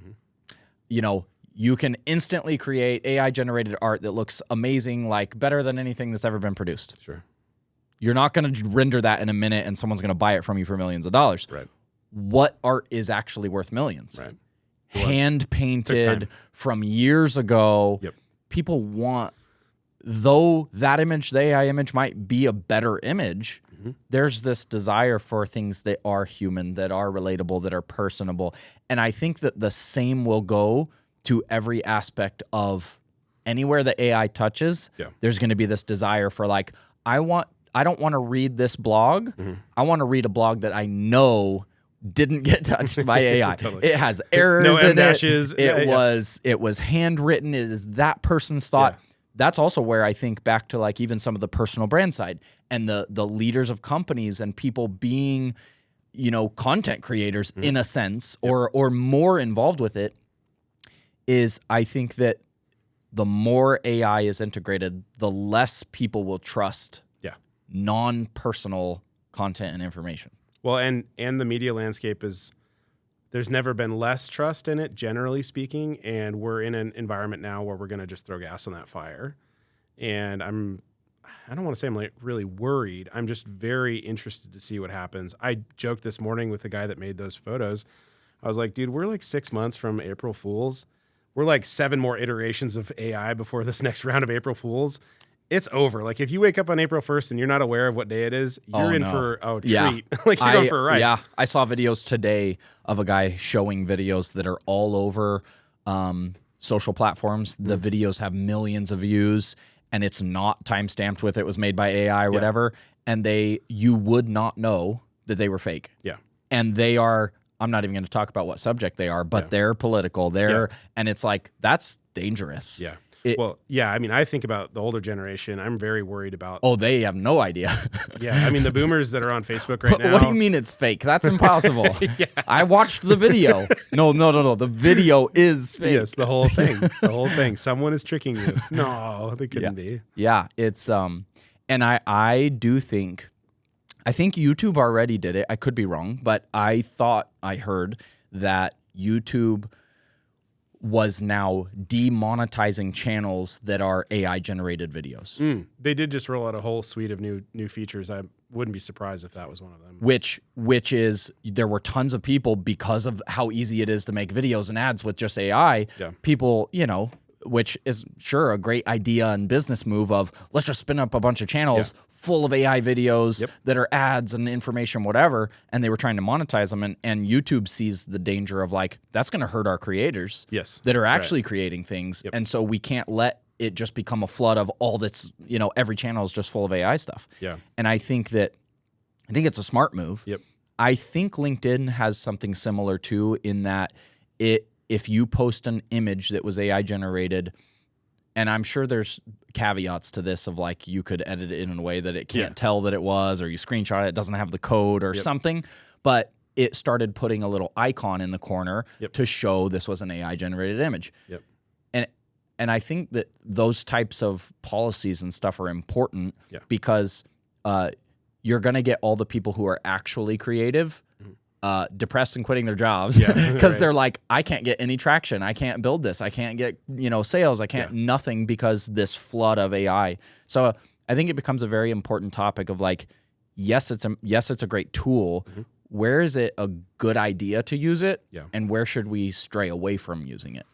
you can instantly create AI-generated art that looks amazing, like better than anything that's ever been produced. Sure. You're not going to render that in a minute and someone's going to buy it from you for millions of dollars. Right. What art is actually worth millions? Right. Hand-painted from years ago. Yep. People want, though that image, the AI image might be a better image, there's this desire for things that are human, that are relatable, that are personable. And I think that the same will go to every aspect of anywhere that AI touches. Yeah. There's going to be this desire for like, I don't want to read this blog. I want to read a blog that I know didn't get touched by AI. Totally. It has errors No in M-dashes. it. It was handwritten. It is that person's thought. Yeah. That's also where I think back to like even some of the personal brand side and the leaders of companies and people being, content creators in a sense or more involved with it is I think that the more AI is integrated, the less people will trust non-personal content and information. Well, and the media landscape there's never been less trust in it, generally speaking, and we're in an environment now where we're going to just throw gas on that fire. And I don't want to say I'm like really worried. I'm just very interested to see what happens. I joked this morning with the guy that made those photos. I was like, dude, we're like 6 months from April Fools. We're like 7 more iterations of AI before this next round of April Fools. It's over. Like if you wake up on April 1st and you're not aware of what day it is, you're in for a treat. Like you're going for a ride. Yeah, I saw videos today of a guy showing videos that are all over social platforms. The videos have millions of views, and it's not time-stamped with it was made by AI or whatever, and you would not know that they were fake. Yeah. And they are, I'm not even going to talk about what subject they are, but they're political. And it's like, that's dangerous. Yeah. I mean, I think about the older generation. I'm very worried about. Oh, they have no idea. Yeah, I mean, the boomers that are on Facebook right now. What do you mean it's fake? That's impossible. I watched the video. No. The video is fake. Yes, the whole thing. The whole thing. Someone is tricking you. No, they couldn't be. Yeah, it's and I do think, I think YouTube already did it. I could be wrong, but I thought I heard that YouTube was now demonetizing channels that are AI generated videos. They did just roll out a whole suite of new features. I wouldn't be surprised if that was one of them. Which is, there were tons of people, because of how easy it is to make videos and ads with just AI. Yeah. People, which is sure a great idea and business move of let's just spin up a bunch of channels full of AI videos that are ads and information, whatever, and they were trying to monetize them, and YouTube sees the danger of like, that's going to hurt our creators that are actually creating things, and so we can't let it just become a flood of all that's, every channel is just full of AI stuff. Yeah. And I think it's a smart move. Yep. I think LinkedIn has something similar too, in that if you post an image that was AI generated, and I'm sure there's caveats to this of like you could edit it in a way that it can't tell that it was, or you screenshot it doesn't have the code or something, but it started putting a little icon in the corner to show this was an AI generated image. Yep. And I think that those types of policies and stuff are important because you're going to get all the people who are actually creative depressed and quitting their jobs because they're like, I can't get any traction. I can't build this. I can't get, sales. I can't nothing because this flood of AI. So I think it becomes a very important topic of like, yes, it's a great tool. Where is it a good idea to use it? Yeah. And where should we stray away from using it?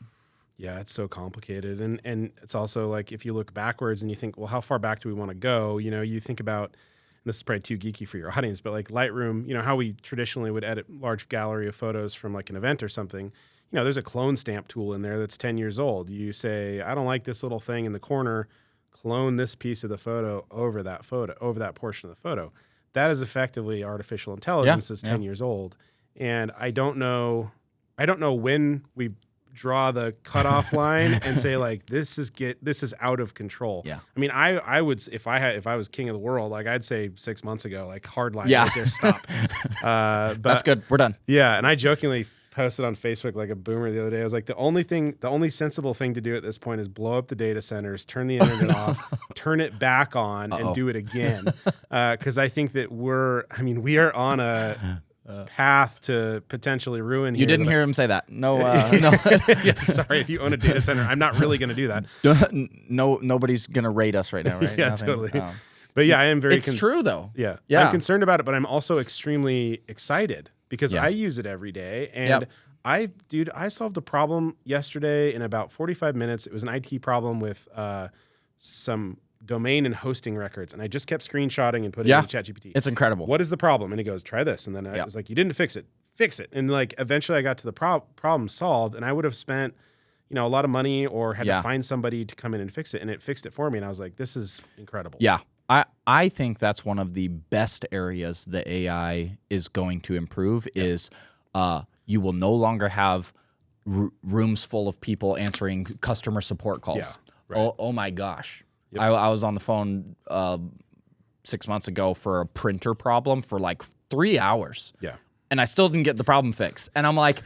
Yeah, it's so complicated. And it's also like, if you look backwards and you think, well, how far back do we want to go? You think about, this is probably too geeky for your audience, but like Lightroom, how we traditionally would edit large gallery of photos from like an event or something, there's a clone stamp tool in there that's 10 years old. You say, I don't like this little thing in the corner, clone this piece of the photo, over that portion of the photo. That is effectively artificial intelligence that's 10 years old. And I don't know when we draw the cutoff line and say like, this is out of control. Yeah. I mean, I would, if I was king of the world, like I'd say 6 months ago, like hard line right there, stop. But that's good. We're done. Yeah. And I jokingly posted on Facebook like a boomer the other day. I was like, the only sensible thing to do at this point is blow up the data centers, turn the internet off, turn it back on and do it again. Cause I think that we are on path to potentially ruin. You didn't hear him say that. No, no. Yeah, sorry, if you own a data center, I'm not really going to do that. No, nobody's gonna rate us right now, right? Yeah, Nothing? totally. Oh. But yeah, I am very. It's true though. Yeah, Yeah. I'm concerned about it, but I'm also extremely excited because Yeah. I use it every day. And I solved a problem yesterday in about 45 minutes. It was an IT problem with some domain and hosting records, and I just kept screenshotting and putting it into ChatGPT. It's incredible. What is the problem? And he goes, try this. And then I was like, you didn't fix it. Fix it. And like eventually I got to the problem solved, and I would have spent a lot of money or had to find somebody to come in and fix it, and it fixed it for me. And I was like, this is incredible. Yeah. I think that's one of the best areas that AI is going to improve is you will no longer have rooms full of people answering customer support calls. Yeah, right. Oh my gosh. Yep. I was on the phone 6 months ago for a printer problem for like 3 hours. Yeah. And I still didn't get the problem fixed. And I'm like,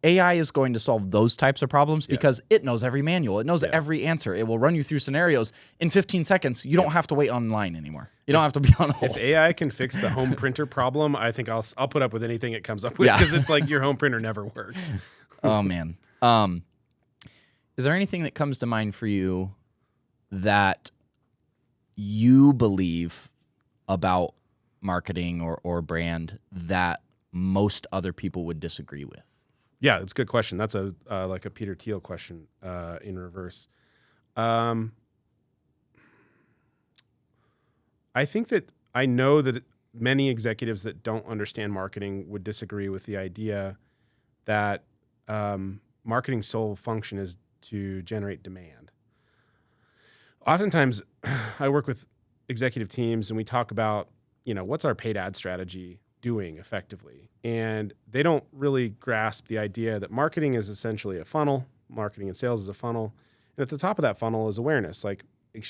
AI is going to solve those types of problems because it knows every manual. It knows every answer. It will run you through scenarios in 15 seconds. You don't have to wait online anymore. You don't have to be on hold. If AI can fix the home printer problem, I think I'll put up with anything it comes up with because it's like your home printer never works. Oh man. Is there anything that comes to mind for you that you believe about marketing or brand that most other people would disagree with? Yeah, it's a good question. That's a like a Peter Thiel question in reverse. I think that I know that many executives that don't understand marketing would disagree with the idea that marketing's sole function is to generate demand. Oftentimes, I work with executive teams and we talk about, what's our paid ad strategy doing effectively? And they don't really grasp the idea that marketing is essentially a funnel. Marketing and sales is a funnel. And at the top of that funnel is awareness, like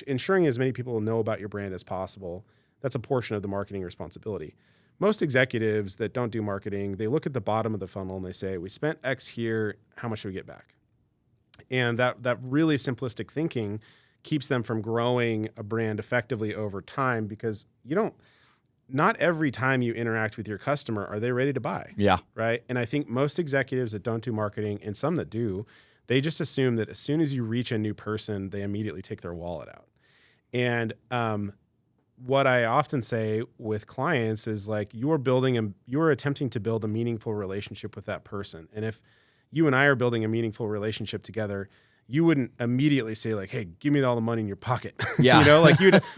ensuring as many people know about your brand as possible. That's a portion of the marketing responsibility. Most executives that don't do marketing, they look at the bottom of the funnel and they say, we spent X here, how much do we get back? And that really simplistic thinking keeps them from growing a brand effectively over time because not every time you interact with your customer are they ready to buy. Yeah. Right. And I think most executives that don't do marketing and some that do, they just assume that as soon as you reach a new person, they immediately take their wallet out. And what I often say with clients is like, you're attempting to build a meaningful relationship with that person. And if you and I are building a meaningful relationship together, you wouldn't immediately say like, "Hey, give me all the money in your pocket." Yeah,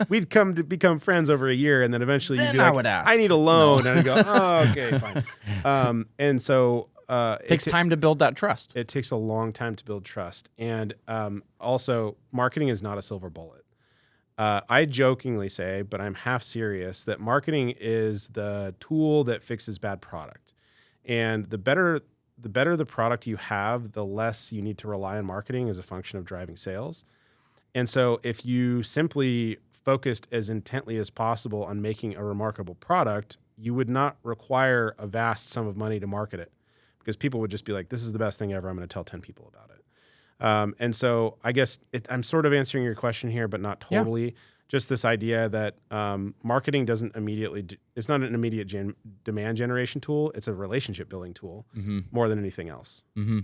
we'd come to become friends over a year, and then eventually you'd be I like, would ask. "I need a loan," and I'd go, "Oh, okay, fine." And so it takes time to build that trust. It takes a long time to build trust, and also marketing is not a silver bullet. I jokingly say, but I'm half serious, that marketing is the tool that fixes bad product, and the better the product you have, the less you need to rely on marketing as a function of driving sales. And so if you simply focused as intently as possible on making a remarkable product, you would not require a vast sum of money to market it because people would just be like, this is the best thing ever. I'm going to tell 10 people about it. And so I guess I'm sort of answering your question here, but not totally. Yeah. Just this idea that marketing doesn't it's not an immediate demand generation tool. It's a relationship building tool more than anything else. Mm-hmm.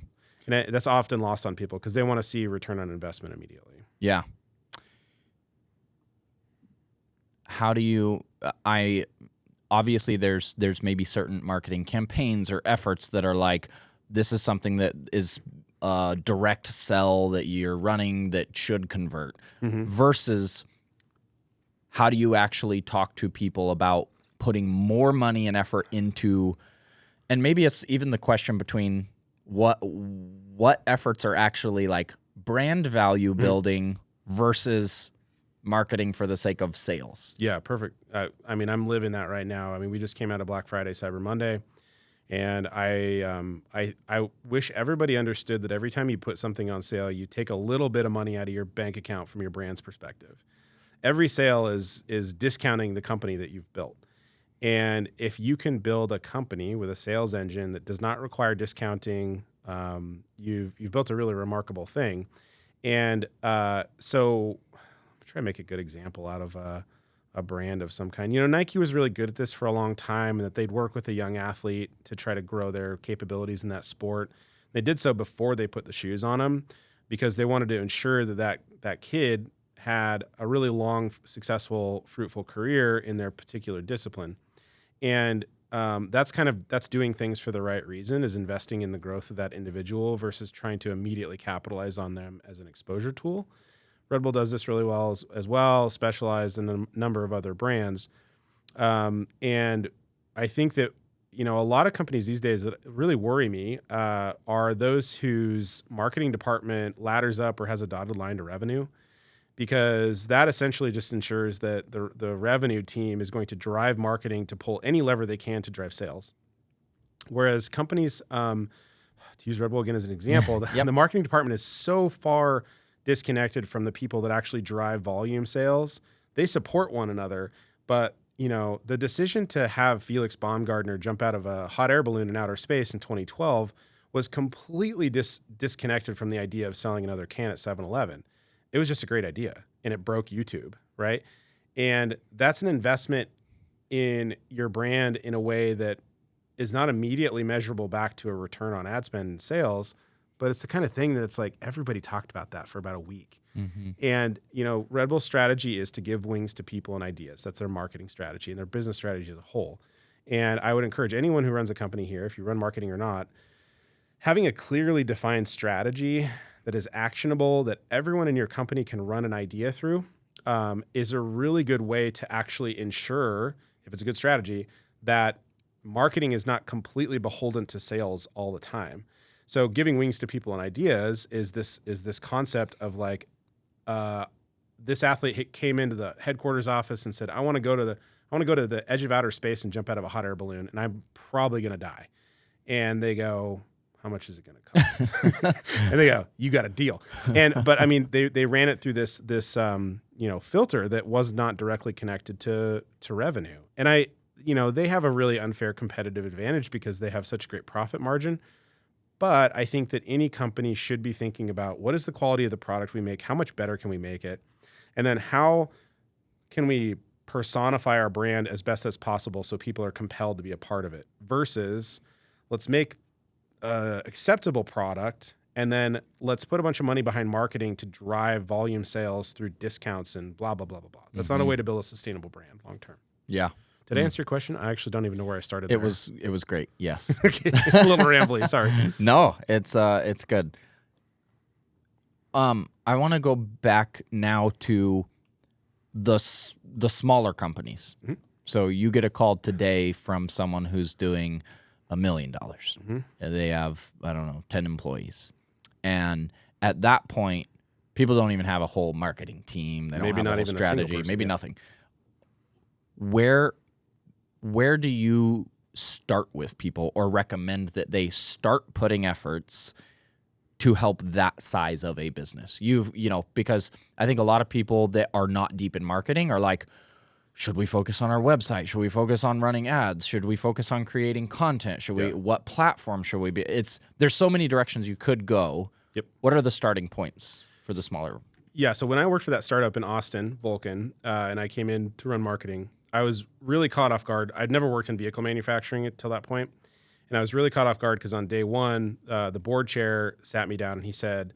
And that's often lost on people because they want to see return on investment immediately. Yeah. How do you, obviously there's maybe certain marketing campaigns or efforts that are like, this is something that is a direct sell that you're running that should convert versus how do you actually talk to people about putting more money and effort into, and maybe it's even the question between what efforts are actually like brand value building versus marketing for the sake of sales. Yeah, perfect. I mean, I'm living that right now. I mean, we just came out of Black Friday, Cyber Monday, and I wish everybody understood that every time you put something on sale, you take a little bit of money out of your bank account from your brand's perspective. Every sale is discounting the company that you've built. And if you can build a company with a sales engine that does not require discounting, you've built a really remarkable thing. And so I'm trying to make a good example out of a brand of some kind. Nike was really good at this for a long time, and that they'd work with a young athlete to try to grow their capabilities in that sport. They did so before they put the shoes on them because they wanted to ensure that kid had a really long, successful, fruitful career in their particular discipline. And that's doing things for the right reason, is investing in the growth of that individual versus trying to immediately capitalize on them as an exposure tool. Red Bull does this really well as well, Specialized in a number of other brands. And I think that, a lot of companies these days that really worry me are those whose marketing department ladders up or has a dotted line to revenue, because that essentially just ensures that the revenue team is going to drive marketing to pull any lever they can to drive sales. Whereas companies, to use Red Bull again as an example, the marketing department is so far disconnected from the people that actually drive volume sales. They support one another, but the decision to have Felix Baumgartner jump out of a hot air balloon in outer space in 2012 was completely disconnected from the idea of selling another can at 7-Eleven. It was just a great idea, and it broke YouTube, right? And that's an investment in your brand in a way that is not immediately measurable back to a return on ad spend and sales, but it's the kind of thing that it's like everybody talked about that for about a week. Mm-hmm. And, Red Bull's strategy is to give wings to people and ideas. That's their marketing strategy and their business strategy as a whole. And I would encourage anyone who runs a company here, if you run marketing or not, having a clearly defined strategy that is actionable, that everyone in your company can run an idea through, is a really good way to actually ensure, if it's a good strategy, that marketing is not completely beholden to sales all the time. So giving wings to people and ideas is this concept of like, this athlete came into the headquarters office and said, I want to go to the edge of outer space and jump out of a hot air balloon, and I'm probably going to die. And they go, how much is it going to cost? And they go, you got a deal. But I mean, they ran it through this filter that was not directly connected to revenue. And they have a really unfair competitive advantage because they have such great profit margin. But I think that any company should be thinking about what is the quality of the product we make, how much better can we make it, and then how can we personify our brand as best as possible so people are compelled to be a part of it, versus let's make an acceptable product and then let's put a bunch of money behind marketing to drive volume sales through discounts and blah, blah, blah, blah, blah. That's not a way to build a sustainable brand long term. Yeah. Did I answer your question? I actually don't even know where I started there. It was great. Yes. Okay. A little rambly. Sorry. No, it's good. I want to go back now to the smaller companies. Mm-hmm. So you get a call today from someone who's doing $1 million. Mm-hmm. They have, 10 employees. And at that point, people don't even have a whole marketing team. They don't have a whole strategy, maybe nothing. Where do you start with people, or recommend that they start putting efforts to help that size of a business? Because I think a lot of people that are not deep in marketing are like, should we focus on our website? Should we focus on running ads? Should we focus on creating content? What platform should we be? There's so many directions you could go. Yep. What are the starting points for the smaller? Yeah. So when I worked for that startup in Austin, Vulcan, and I came in to run marketing, I was really caught off guard. I'd never worked in vehicle manufacturing until that point. And I was really caught off guard because on day one, the board chair sat me down and he said,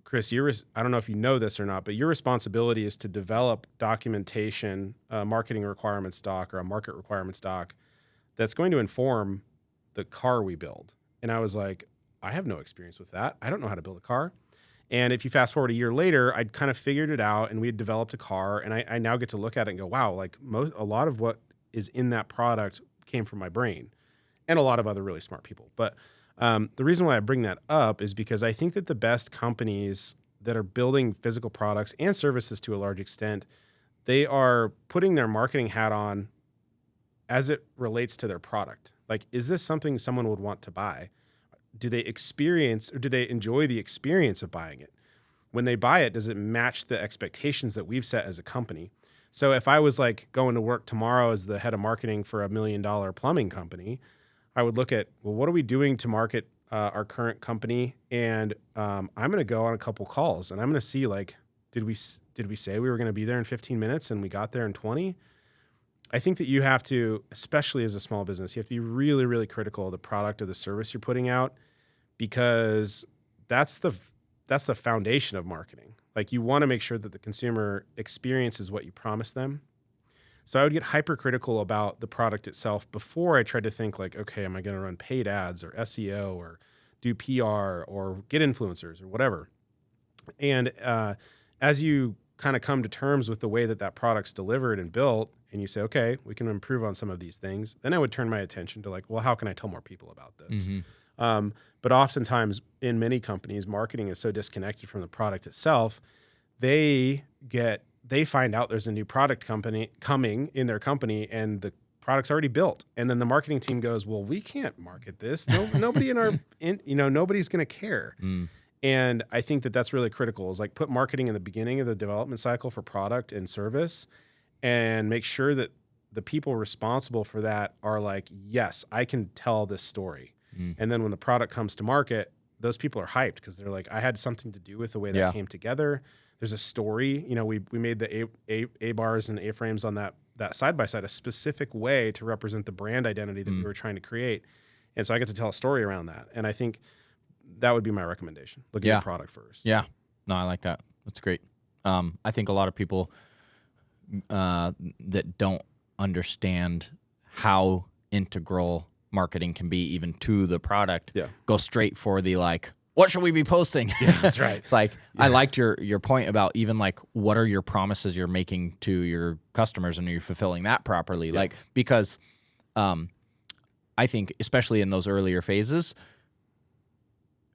Chris, I don't know if you know this or not, but your responsibility is to develop documentation, marketing requirements doc or a market requirements doc that's going to inform the car we build. And I was like, I have no experience with that. I don't know how to build a car. And if you fast forward a year later, I'd kind of figured it out and we had developed a car, and I now get to look at it and go, wow, like a lot of what is in that product came from my brain and a lot of other really smart people. But the reason why I bring that up is because I think that the best companies that are building physical products and services to a large extent, they are putting their marketing hat on as it relates to their product. Like, is this something someone would want to buy? Do they experience or do they enjoy the experience of buying it? When they buy it, does it match the expectations that we've set as a company? So if I was like going to work tomorrow as the head of marketing for $1 million plumbing company, I would look at, well, what are we doing to market our current company? And I'm going to go on a couple calls and I'm going to see like, Did we say we were going to be there in 15 minutes and we got there in 20? I think that you have to, especially as a small business, you have to be really, really critical of the product or the service you're putting out, because that's the foundation of marketing. Like, you want to make sure that the consumer experiences what you promise them. So I would get hypercritical about the product itself before I tried to think like, okay, am I going to run paid ads or SEO or do PR or get influencers or whatever? And as you kind of come to terms with the way that product's delivered and built, and you say, okay, we can improve on some of these things, then I would turn my attention to like, well, how can I tell more people about this? Mm-hmm. But oftentimes in many companies, marketing is so disconnected from the product itself. They find out there's a new product company coming in their company and the product's already built. And then the marketing team goes, well, we can't market this. Nobody nobody's going to care. Mm. And I think that that's really critical, is like put marketing in the beginning of the development cycle for product and service, and make sure that the people responsible for that are like, yes, I can tell this story. Mm. And then when the product comes to market, those people are hyped because they're like, I had something to do with the way that came together. There's a story. We made the A bars and A frames on that side by side a specific way to represent the brand identity that we were trying to create. And so I get to tell a story around that. And I think that would be my recommendation. Look at the product first. Yeah. No, I like that. That's great. I think a lot of people that don't understand how integral marketing can be even to the product go straight for the like, what should we be posting? Yeah, that's right. It's like, I liked your point about even like, what are your promises you're making to your customers, and are you fulfilling that properly? Yeah. Like, because I think especially in those earlier phases,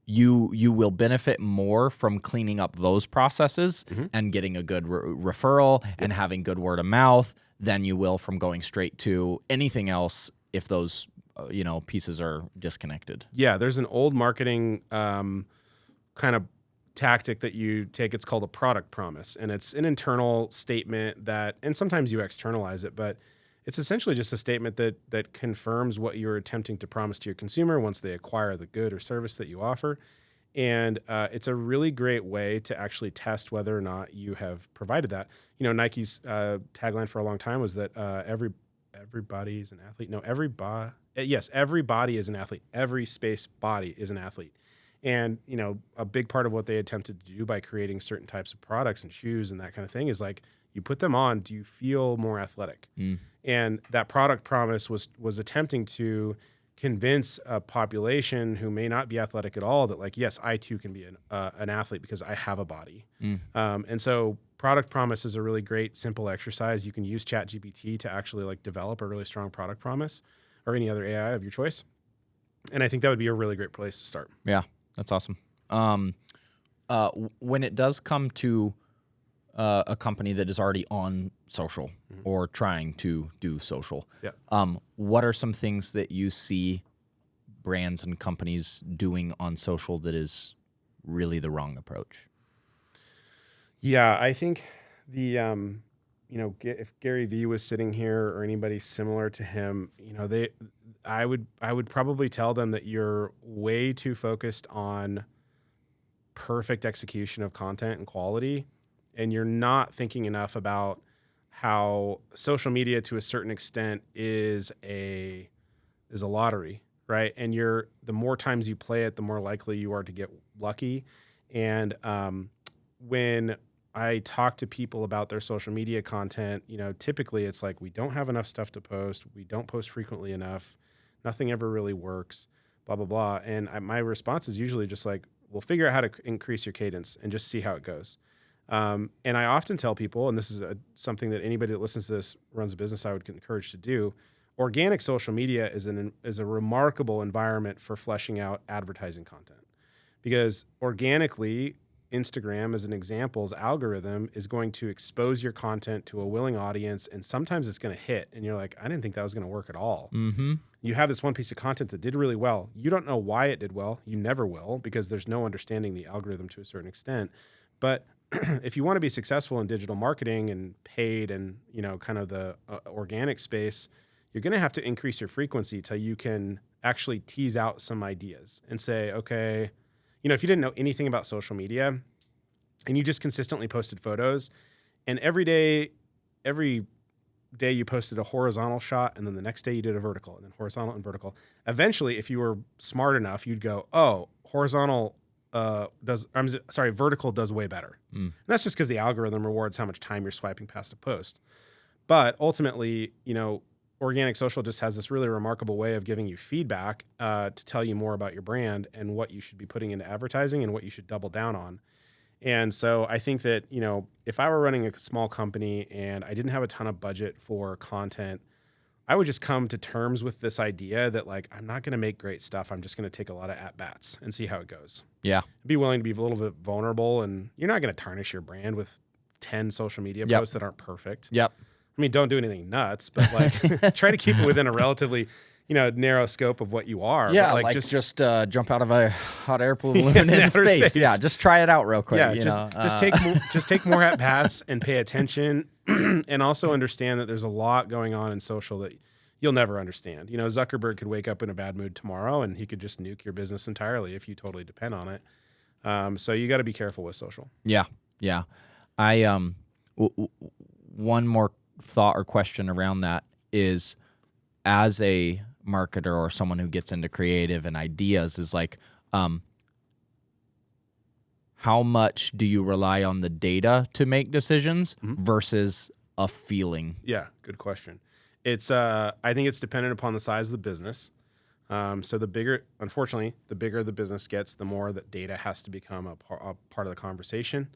you will benefit more from cleaning up those processes and getting a good referral and having good word of mouth than you will from going straight to anything else if those pieces are disconnected. Yeah, there's an old marketing kind of tactic that you take. It's called a product promise, and it's an internal statement that, and sometimes you externalize it, but it's essentially just a statement that confirms what you're attempting to promise to your consumer once they acquire the good or service that you offer. And it's a really great way to actually test whether or not you have provided that. Nike's tagline for a long time was that everybody is an athlete. No, everybody is an athlete. Every space body is an athlete. And, a big part of what they attempted to do by creating certain types of products and shoes and that kind of thing is like, you put them on, do you feel more athletic? Mm. And that product promise was attempting to convince a population who may not be athletic at all that like, yes, I too can be an athlete because I have a body. Mm. And so product promise is a really great, simple exercise. You can use ChatGPT to actually like develop a really strong product promise, or any other AI of your choice. And I think that would be a really great place to start. Yeah, that's awesome. When it does come to a company that is already on social or trying to do social, what are some things that you see brands and companies doing on social that is really the wrong approach? Yeah, I think if Gary Vee was sitting here or anybody similar to him, I would probably tell them that you're way too focused on perfect execution of content and quality, and you're not thinking enough about how social media to a certain extent is a lottery, right? And the more times you play it, the more likely you are to get lucky. And when I talk to people about their social media content, typically it's like, we don't have enough stuff to post. We don't post frequently enough. Nothing ever really works, blah, blah, blah. And my response is usually just like, we'll figure out how to increase your cadence and just see how it goes. And I often tell people, and this is something that anybody that listens to this runs a business I would encourage to do, organic social media is a remarkable environment for fleshing out advertising content. Because organically, Instagram, as an example's algorithm is going to expose your content to a willing audience, and sometimes it's going to hit, and you're like, I didn't think that was going to work at all. Mm-hmm. You have this one piece of content that did really well. You don't know why it did well. You never will, because there's no understanding the algorithm to a certain extent. But if you want to be successful in digital marketing and paid and kind of the organic space, you're going to have to increase your frequency till you can actually tease out some ideas and say, okay, if you didn't know anything about social media, and you just consistently posted photos, and every day you posted a horizontal shot, and then the next day you did a vertical, and then horizontal and vertical. Eventually, if you were smart enough, you'd go, oh, vertical does way better. And that's just because the algorithm rewards how much time you're swiping past a post. But ultimately, organic social just has this really remarkable way of giving you feedback to tell you more about your brand and what you should be putting into advertising and what you should double down on. And so I think that, if I were running a small company and I didn't have a ton of budget for content, I would just come to terms with this idea that, like, I'm not going to make great stuff. I'm just going to take a lot of at-bats and see how it goes. Yeah. Be willing to be a little bit vulnerable, and you're not going to tarnish your brand with 10 social media posts that aren't perfect. Yep. I mean, don't do anything nuts, but like try to keep it within a relatively, narrow scope of what you are. Yeah, but just jump out of a hot air balloon in space. Yeah, just try it out real quick. Yeah, just take more at bats and pay attention, and also understand that there's a lot going on in social that you'll never understand. Zuckerberg could wake up in a bad mood tomorrow, and he could just nuke your business entirely if you totally depend on it. So you got to be careful with social. Yeah. I one more thought or question around that is, as a marketer or someone who gets into creative and ideas, is like, how much do you rely on the data to make decisions versus a feeling? Yeah, good question. It's I think it's dependent upon the size of the business. So unfortunately, the bigger the business gets, the more that data has to become a part of the conversation.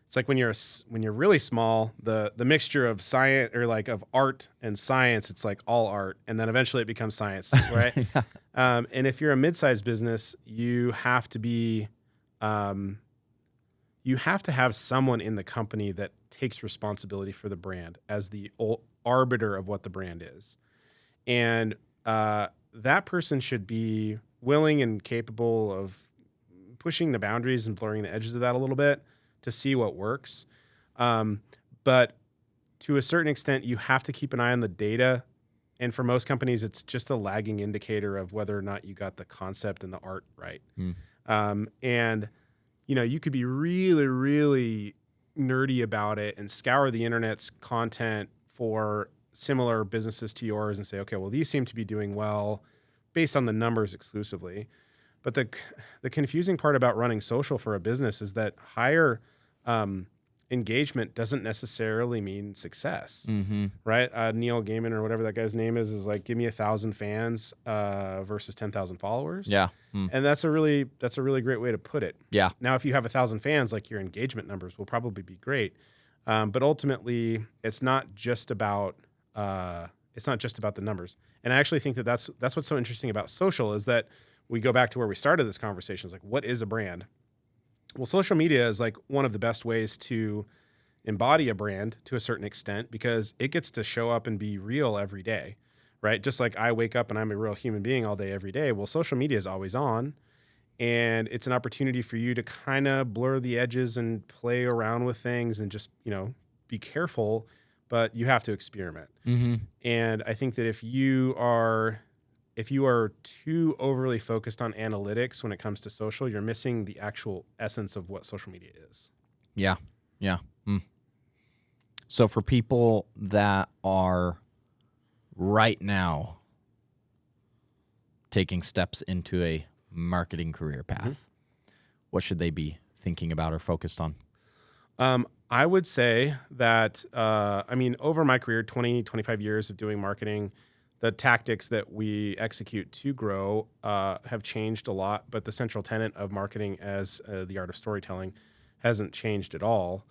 It's like when you're really small, the mixture of science or like of art and science, it's like all art, and then eventually it becomes science, right? Yeah. And if you're a mid-sized business, you have to have someone in the company that takes responsibility for the brand as the arbiter of what the brand is, and that person should be willing and capable of pushing the boundaries and blurring the edges of that a little bit to see what works. But to a certain extent, you have to keep an eye on the data. And for most companies, it's just a lagging indicator of whether or not you got the concept and the art right. And, you could be really, really nerdy about it and scour the internet's content for similar businesses to yours and say, okay, well, these seem to be doing well based on the numbers exclusively. But the confusing part about running social for a business is that higher engagement doesn't necessarily mean success, right? Neil Gaiman or whatever that guy's name is like, give me 1,000 fans versus 10,000 followers. Yeah, and that's a really great way to put it. Yeah. Now, if you have 1,000 fans, like, your engagement numbers will probably be great, but ultimately, it's not just about the numbers. And I actually think that's what's so interesting about social is that we go back to where we started this conversation. It's like, what is a brand? Well, social media is like one of the best ways to embody a brand to a certain extent because it gets to show up and be real every day, right? Just like I wake up and I'm a real human being all day, every day. Well, social media is always on, and it's an opportunity for you to kind of blur the edges and play around with things and just, be careful, but you have to experiment. And I think that if you are too overly focused on analytics when it comes to social, you're missing the actual essence of what social media is. Yeah. So for people that are right now taking steps into a marketing career path, what should they be thinking about or focused on? I would say that, over my career, 20, 25 years of doing marketing, the tactics that we execute to grow have changed a lot, but the central tenet of marketing as the art of storytelling hasn't changed at all.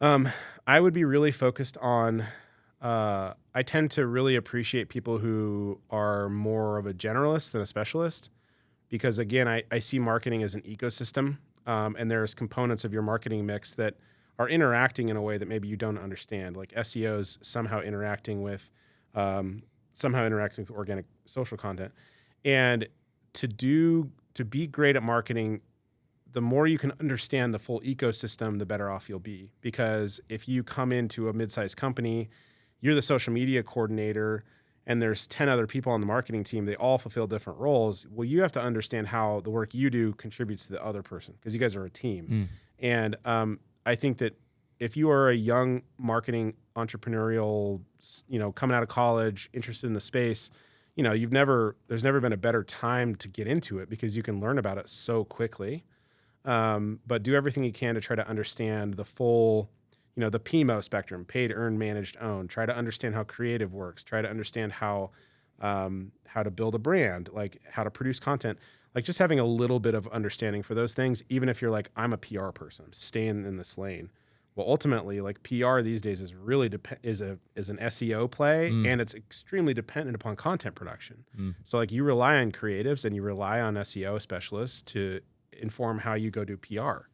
I would be really focused on, I tend to really appreciate people who are more of a generalist than a specialist because, again, I see marketing as an ecosystem, and there's components of your marketing mix that are interacting in a way that maybe you don't understand, like SEOs somehow interacting with organic social content. And to be great at marketing, the more you can understand the full ecosystem, the better off you'll be. Because if you come into a mid-sized company, you're the social media coordinator, and there's 10 other people on the marketing team, they all fulfill different roles. Well, you have to understand how the work you do contributes to the other person, because you guys are a team. And I think that if you are a young marketing entrepreneurial, coming out of college, interested in the space, there's never been a better time to get into it, because you can learn about it so quickly. But do everything you can to try to understand the full, the PMO spectrum: paid, earned, managed, owned. Try to understand how creative works. Try to understand how to build a brand, like how to produce content. Like just having a little bit of understanding for those things, even if you're like, I'm a PR person, I'm staying in this lane. Well, ultimately, like PR these days is really is an SEO play, and it's extremely dependent upon content production. So like you rely on creatives and you rely on SEO specialists to inform how you go do PR.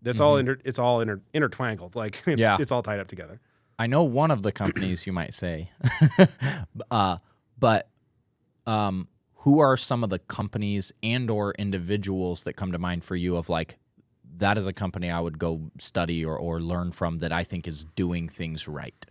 That's all intertwangled. Like it's all tied up together. I know one of the companies you might say, but who are some of the companies and or individuals that come to mind for you of like, that is a company I would go study or learn from that I think is doing things right?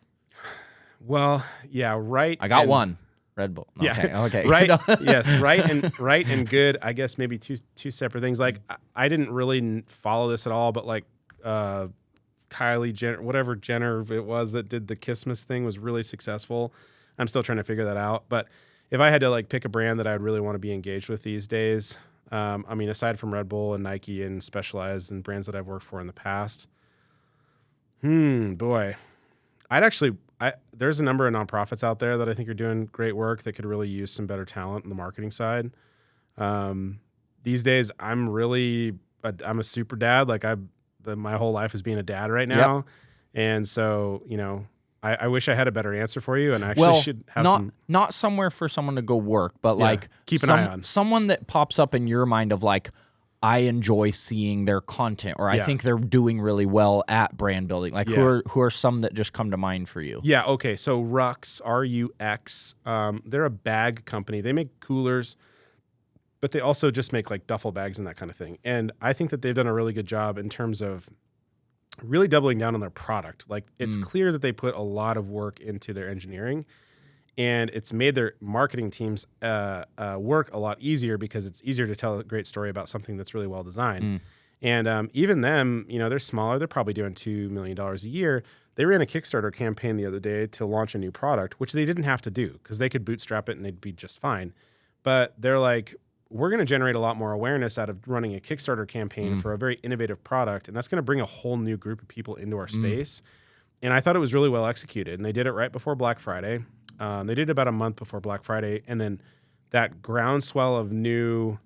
Well, yeah, right. I got one. Red Bull. Yeah. Okay. Right. Yes. Right and good. I guess maybe two separate things. Like I didn't really follow this at all, but like Kylie Jenner, whatever Jenner it was that did the Christmas thing, was really successful. I'm still trying to figure that out. But if I had to like pick a brand that I'd really want to be engaged with these days, aside from Red Bull and Nike and Specialized and brands that I've worked for in the past, boy, there's a number of nonprofits out there that I think are doing great work that could really use some better talent on the marketing side. These days, I'm a super dad. Like my whole life is being a dad right now. Yep. And so, I wish I had a better answer for you, and I actually should have not somewhere for someone to go work, but like keep an eye on someone that pops up in your mind of like, I enjoy seeing their content, or I think they're doing really well at brand building. Like who are some that just come to mind for you? Yeah. Okay. So Rux, RUX, they're a bag company. They make coolers, but they also just make like duffel bags and that kind of thing. And I think that they've done a really good job in terms of really doubling down on their product. Like it's clear that they put a lot of work into their engineering, and it's made their marketing teams work a lot easier, because it's easier to tell a great story about something that's really well designed. And even them, they're smaller. They're probably doing $2 million a year. They ran a Kickstarter campaign the other day to launch a new product, which they didn't have to do because they could bootstrap it and they'd be just fine. But they're like, we're going to generate a lot more awareness out of running a Kickstarter campaign for a very innovative product, and that's going to bring a whole new group of people into our space. And I thought it was really well executed, and they did it right before Black Friday. They did it about a month before Black Friday, and then that groundswell of new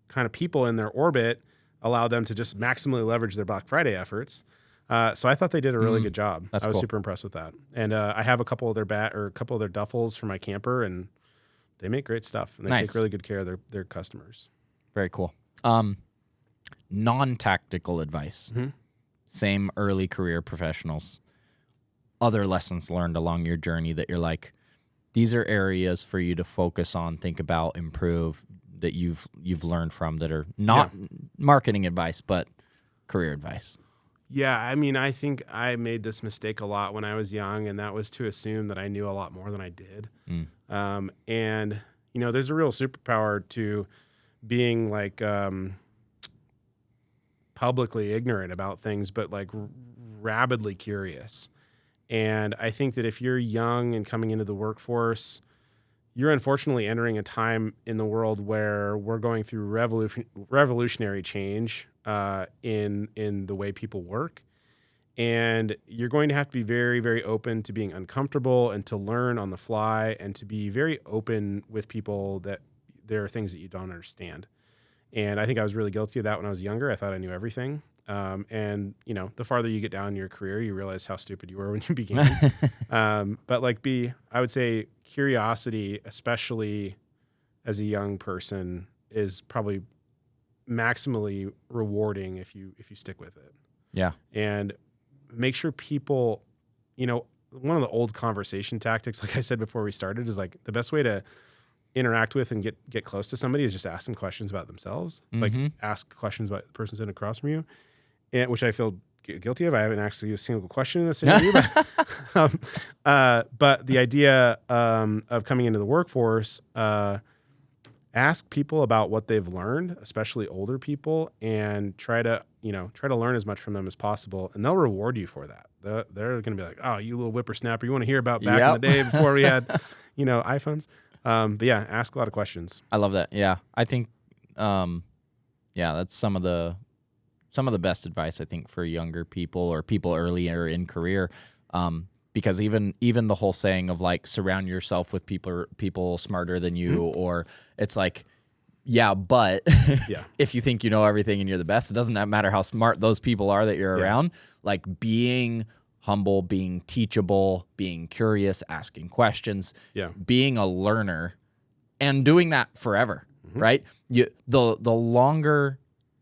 kind of people in their orbit allowed them to just maximally leverage their Black Friday efforts. So I thought they did a really good job. I was super impressed with that. And I have a couple of their duffels for my camper, and they make great stuff, and they take really good care of their customers. Very cool. Non-tactical advice. Same early career professionals. Other lessons learned along your journey that you're like, these are areas for you to focus on, think about, improve, that you've learned from, that are not marketing advice, but career advice. Yeah, I think I made this mistake a lot when I was young, and that was to assume that I knew a lot more than I did. And, there's a real superpower to being like publicly ignorant about things, but like rabidly curious. And I think that if you're young and coming into the workforce, you're unfortunately entering a time in the world where we're going through revolutionary change in the way people work. And you're going to have to be very, very open to being uncomfortable and to learn on the fly, and to be very open with people that there are things that you don't understand. And I think I was really guilty of that when I was younger. I thought I knew everything. And the farther you get down in your career, you realize how stupid you were when you began. But I would say curiosity, especially as a young person, is probably maximally rewarding if you stick with it. Yeah. And make sure people, one of the old conversation tactics, like I said before we started, is like the best way to interact with and get close to somebody is just ask them questions about themselves. Like ask questions about the person sitting across from you, which I feel guilty of. I haven't actually used a single question in this interview, but the idea of coming into the workforce, ask people about what they've learned, especially older people, and try to learn as much from them as possible, and they'll reward you for that. They're going to be like, "Oh, you little whippersnapper, you want to hear about back in the day before we had, iPhones?" But yeah, ask a lot of questions. I love that. Yeah, I think, that's some of the best advice I think for younger people or people earlier in career, because even the whole saying of like surround yourself with people smarter than you, or it's like, but if you think you know everything and you're the best, it doesn't matter how smart those people are that you're around. Like being humble, being teachable, being curious, asking questions, being a learner, and doing that forever, right? The longer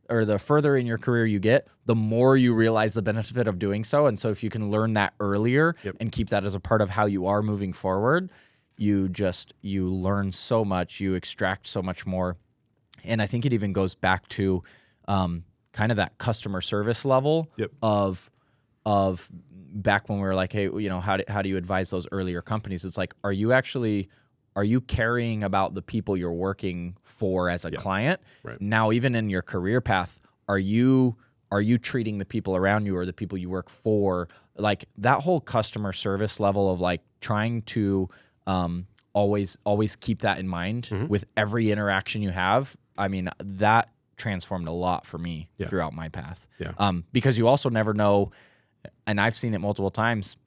or the further in your career you get, the more you realize the benefit of doing so. And so if you can learn that earlier and keep that as a part of how you are moving forward, you learn so much, you extract so much more. And I think it even goes back to kind of that customer service level of back when we were like, hey, how do you advise those earlier companies? It's like, are you caring about the people you're working for as a client? Right. Now, even in your career path, are you treating the people around you or the people you work for, like that whole customer service level of like trying to always keep that in mind with every interaction you have? I mean, that transformed a lot for me throughout my path. Yeah. Because you also never know, and I've seen it multiple times,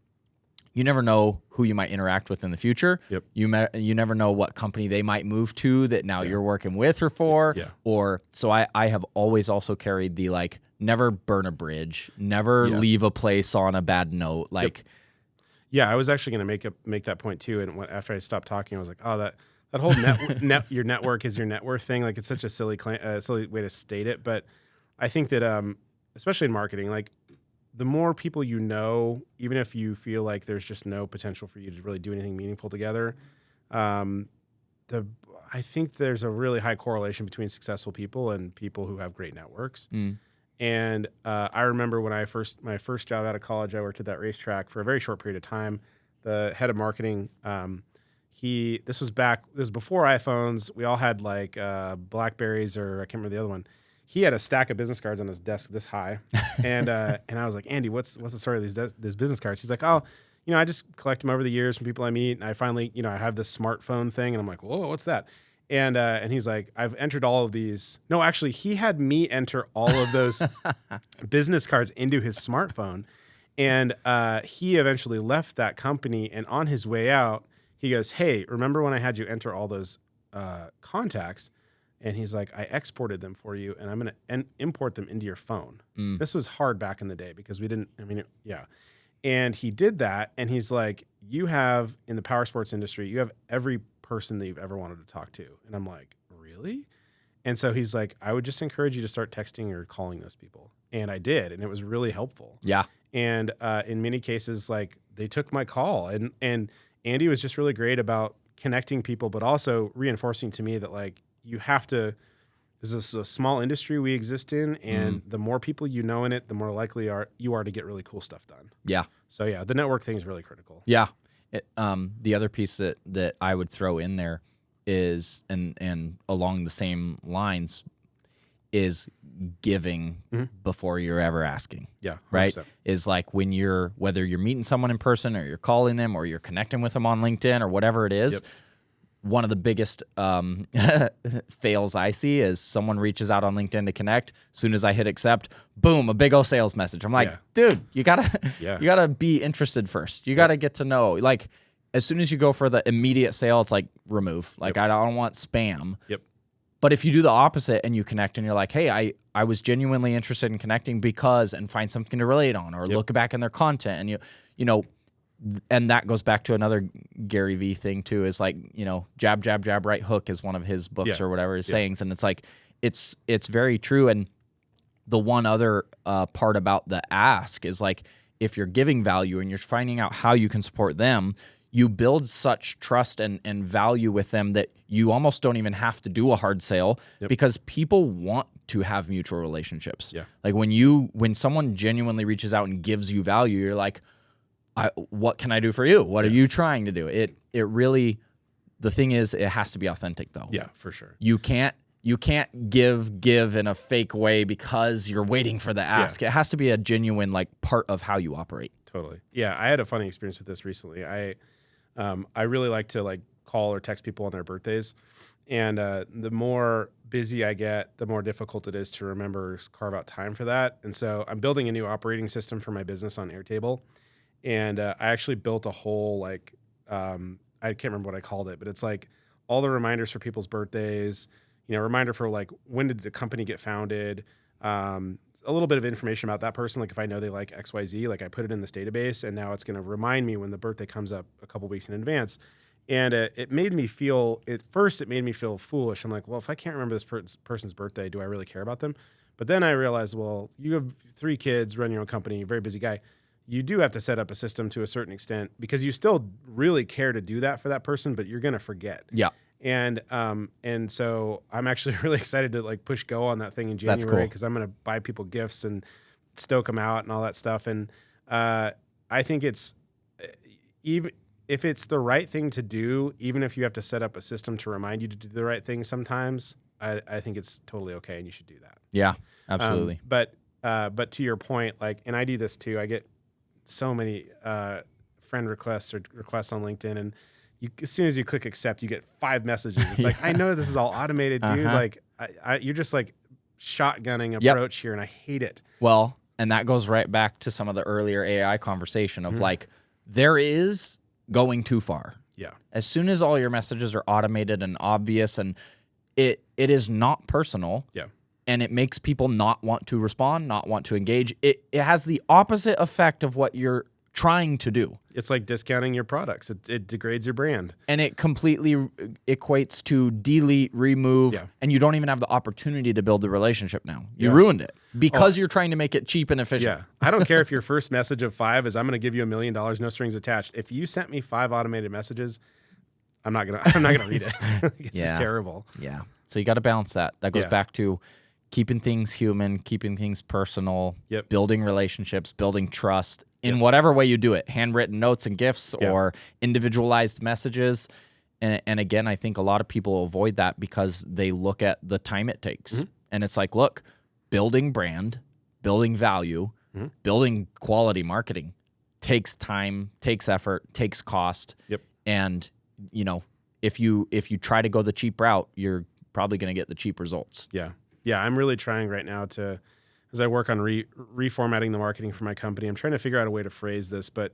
you never know who you might interact with in the future. Yep. You never know what company they might move to that now you're working with or for. Yeah. Or so I have always also carried the like never burn a bridge, never leave a place on a bad note. Like, I was actually going to make that point too. And after I stopped talking, I was like, oh, that whole your network is your net worth thing. Like it's such a silly way to state it. But I think that especially in marketing, like, the more people you know, even if you feel like there's just no potential for you to really do anything meaningful together, I think there's a really high correlation between successful people and people who have great networks. And I remember when my first job out of college, I worked at that racetrack for a very short period of time. The head of marketing, this was before iPhones. We all had like Blackberries, or I can't remember the other one. He had a stack of business cards on his desk this high, and I was like, Andy, what's the story of these business cards? He's like, oh, I just collect them over the years from people I meet, and I finally, I have this smartphone thing, and I'm like, whoa, what's that? And he's like, I've entered all of these. No, actually, he had me enter all of those business cards into his smartphone, and he eventually left that company. And on his way out, he goes, hey, remember when I had you enter all those contacts? And he's like, I exported them for you, and I'm going to import them into your phone. This was hard back in the day because we didn't, And he did that, and he's like, you have, in the power sports industry, you have every person that you've ever wanted to talk to. And I'm like, really? And so he's like, I would just encourage you to start texting or calling those people. And I did, and it was really helpful. Yeah. And in many cases, like, they took my call. And Andy was just really great about connecting people, but also reinforcing to me that, like, you have to, this is a small industry we exist in, and the more people you know in it, the more likely you are to get really cool stuff done. Yeah. So yeah, the network thing is really critical. Yeah. The other piece that I would throw in there is, and along the same lines, is giving before you're ever asking. Yeah. 100%. Right? Is like whether you're meeting someone in person or you're calling them or you're connecting with them on LinkedIn or whatever it is. Yep. One of the biggest fails I see is someone reaches out on LinkedIn to connect. As soon as I hit accept, boom, a big old sales message. I'm like, dude, you gotta be interested first. You gotta get to know. Like, as soon as you go for the immediate sale, it's like remove. Like, I don't want spam. Yep. But if you do the opposite and you connect and you're like, hey, I was genuinely interested in connecting because, and find something to relate on, or look back in their content, and you know. And that goes back to another Gary Vee thing too, is like, jab, jab, jab, right hook is one of his books or whatever, his sayings. And it's like, it's very true. And the one other part about the ask is like, if you're giving value and you're finding out how you can support them, you build such trust and value with them that you almost don't even have to do a hard sale because people want to have mutual relationships. Yeah. Like when someone genuinely reaches out and gives you value, you're like, what can I do for you? What are you trying to do? It really, the thing is, it has to be authentic though. Yeah, for sure. You can't give in a fake way because you're waiting for the ask. It has to be a genuine like part of how you operate. Totally. Yeah, I had a funny experience with this recently. I really like to like call or text people on their birthdays, and the more busy I get, the more difficult it is to remember carve out time for that. And so I'm building a new operating system for my business on Airtable, and I actually built a whole like I can't remember what I called it, but it's like all the reminders for people's birthdays. Reminder for like when did the company get founded. A little bit of information about that person. Like if I know they like XYZ, like I put it in this database, and now it's going to remind me when the birthday comes up a couple weeks in advance. And it made me feel, at first it made me feel foolish. I'm like, well, if I can't remember this person's birthday, do I really care about them? But then I realized, well, you have 3 kids, run your own company, very busy guy. You do have to set up a system to a certain extent because you still really care to do that for that person, but you're going to forget. Yeah. And so I'm actually really excited to like push go on that thing in January because I'm going to buy people gifts and stoke them out and all that stuff. And I think it's even if it's the right thing to do, even if you have to set up a system to remind you to do the right thing sometimes, I think it's totally okay and you should do that. Yeah, absolutely. But to your point, like, and I do this too. I get so many friend requests or requests on LinkedIn, and as soon as you click accept, you get 5 messages. It's like, I know this is all automated, dude. Like, you're just like shotgunning approach here, and I hate it. Well, and that goes right back to some of the earlier AI conversation of like, there is going too far. Yeah. As soon as all your messages are automated and obvious, and it is not personal. Yeah. And it makes people not want to respond, not want to engage. It has the opposite effect of what you're trying to do. It's like discounting your products. It degrades your brand. And it completely equates to delete, remove, and you don't even have the opportunity to build the relationship now. You ruined it because you're trying to make it cheap and efficient. Yeah. I don't care if your first message of 5 is I'm going to give you $1 million, no strings attached. If you sent me 5 automated messages, I'm not gonna read it. It's just terrible. Yeah. So you got to balance that. That goes back to keeping things human, keeping things personal, building relationships, building trust in whatever way you do it, handwritten notes and gifts or individualized messages. And again, I think a lot of people avoid that because they look at the time it takes. And it's like, look, building brand, building value, building quality marketing takes time, takes effort, takes cost. And, if you try to go the cheap route, you're probably going to get the cheap results. Yeah, I'm really trying right now to, as I work on reformatting the marketing for my company, I'm trying to figure out a way to phrase this, but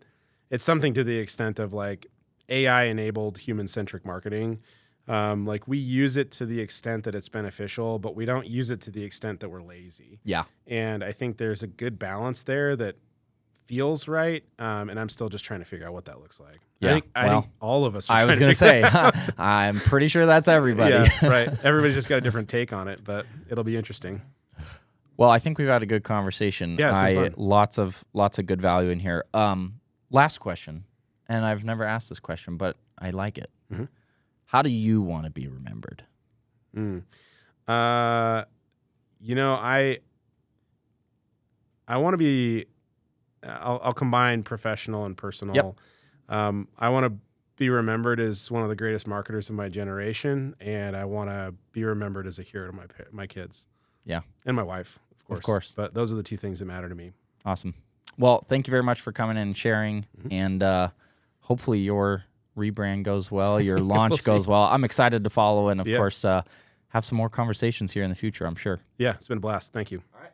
it's something to the extent of like AI-enabled human-centric marketing. Like we use it to the extent that it's beneficial, but we don't use it to the extent that we're lazy. Yeah. And I think there's a good balance there that feels right, and I'm still just trying to figure out what that looks like. Yeah. I think all of us are I was going to say, I'm pretty sure that's everybody. Yeah, right. Everybody's just got a different take on it, but it'll be interesting. Well, I think we've had a good conversation. Yeah, it's been fun. Lots of good value in here. Last question, and I've never asked this question, but I like it. How do you want to be remembered? I want to be. I'll combine professional and personal. I want to be remembered as one of the greatest marketers of my generation, and I want to be remembered as a hero to my kids. Yeah, and my wife, of course. But those are the 2 things that matter to me. Awesome. Well, thank you very much for coming in and sharing, and hopefully your rebrand goes well, your launch goes well. I'm excited to follow, and of course, have some more conversations here in the future, I'm sure. Yeah, it's been a blast. Thank you. All right.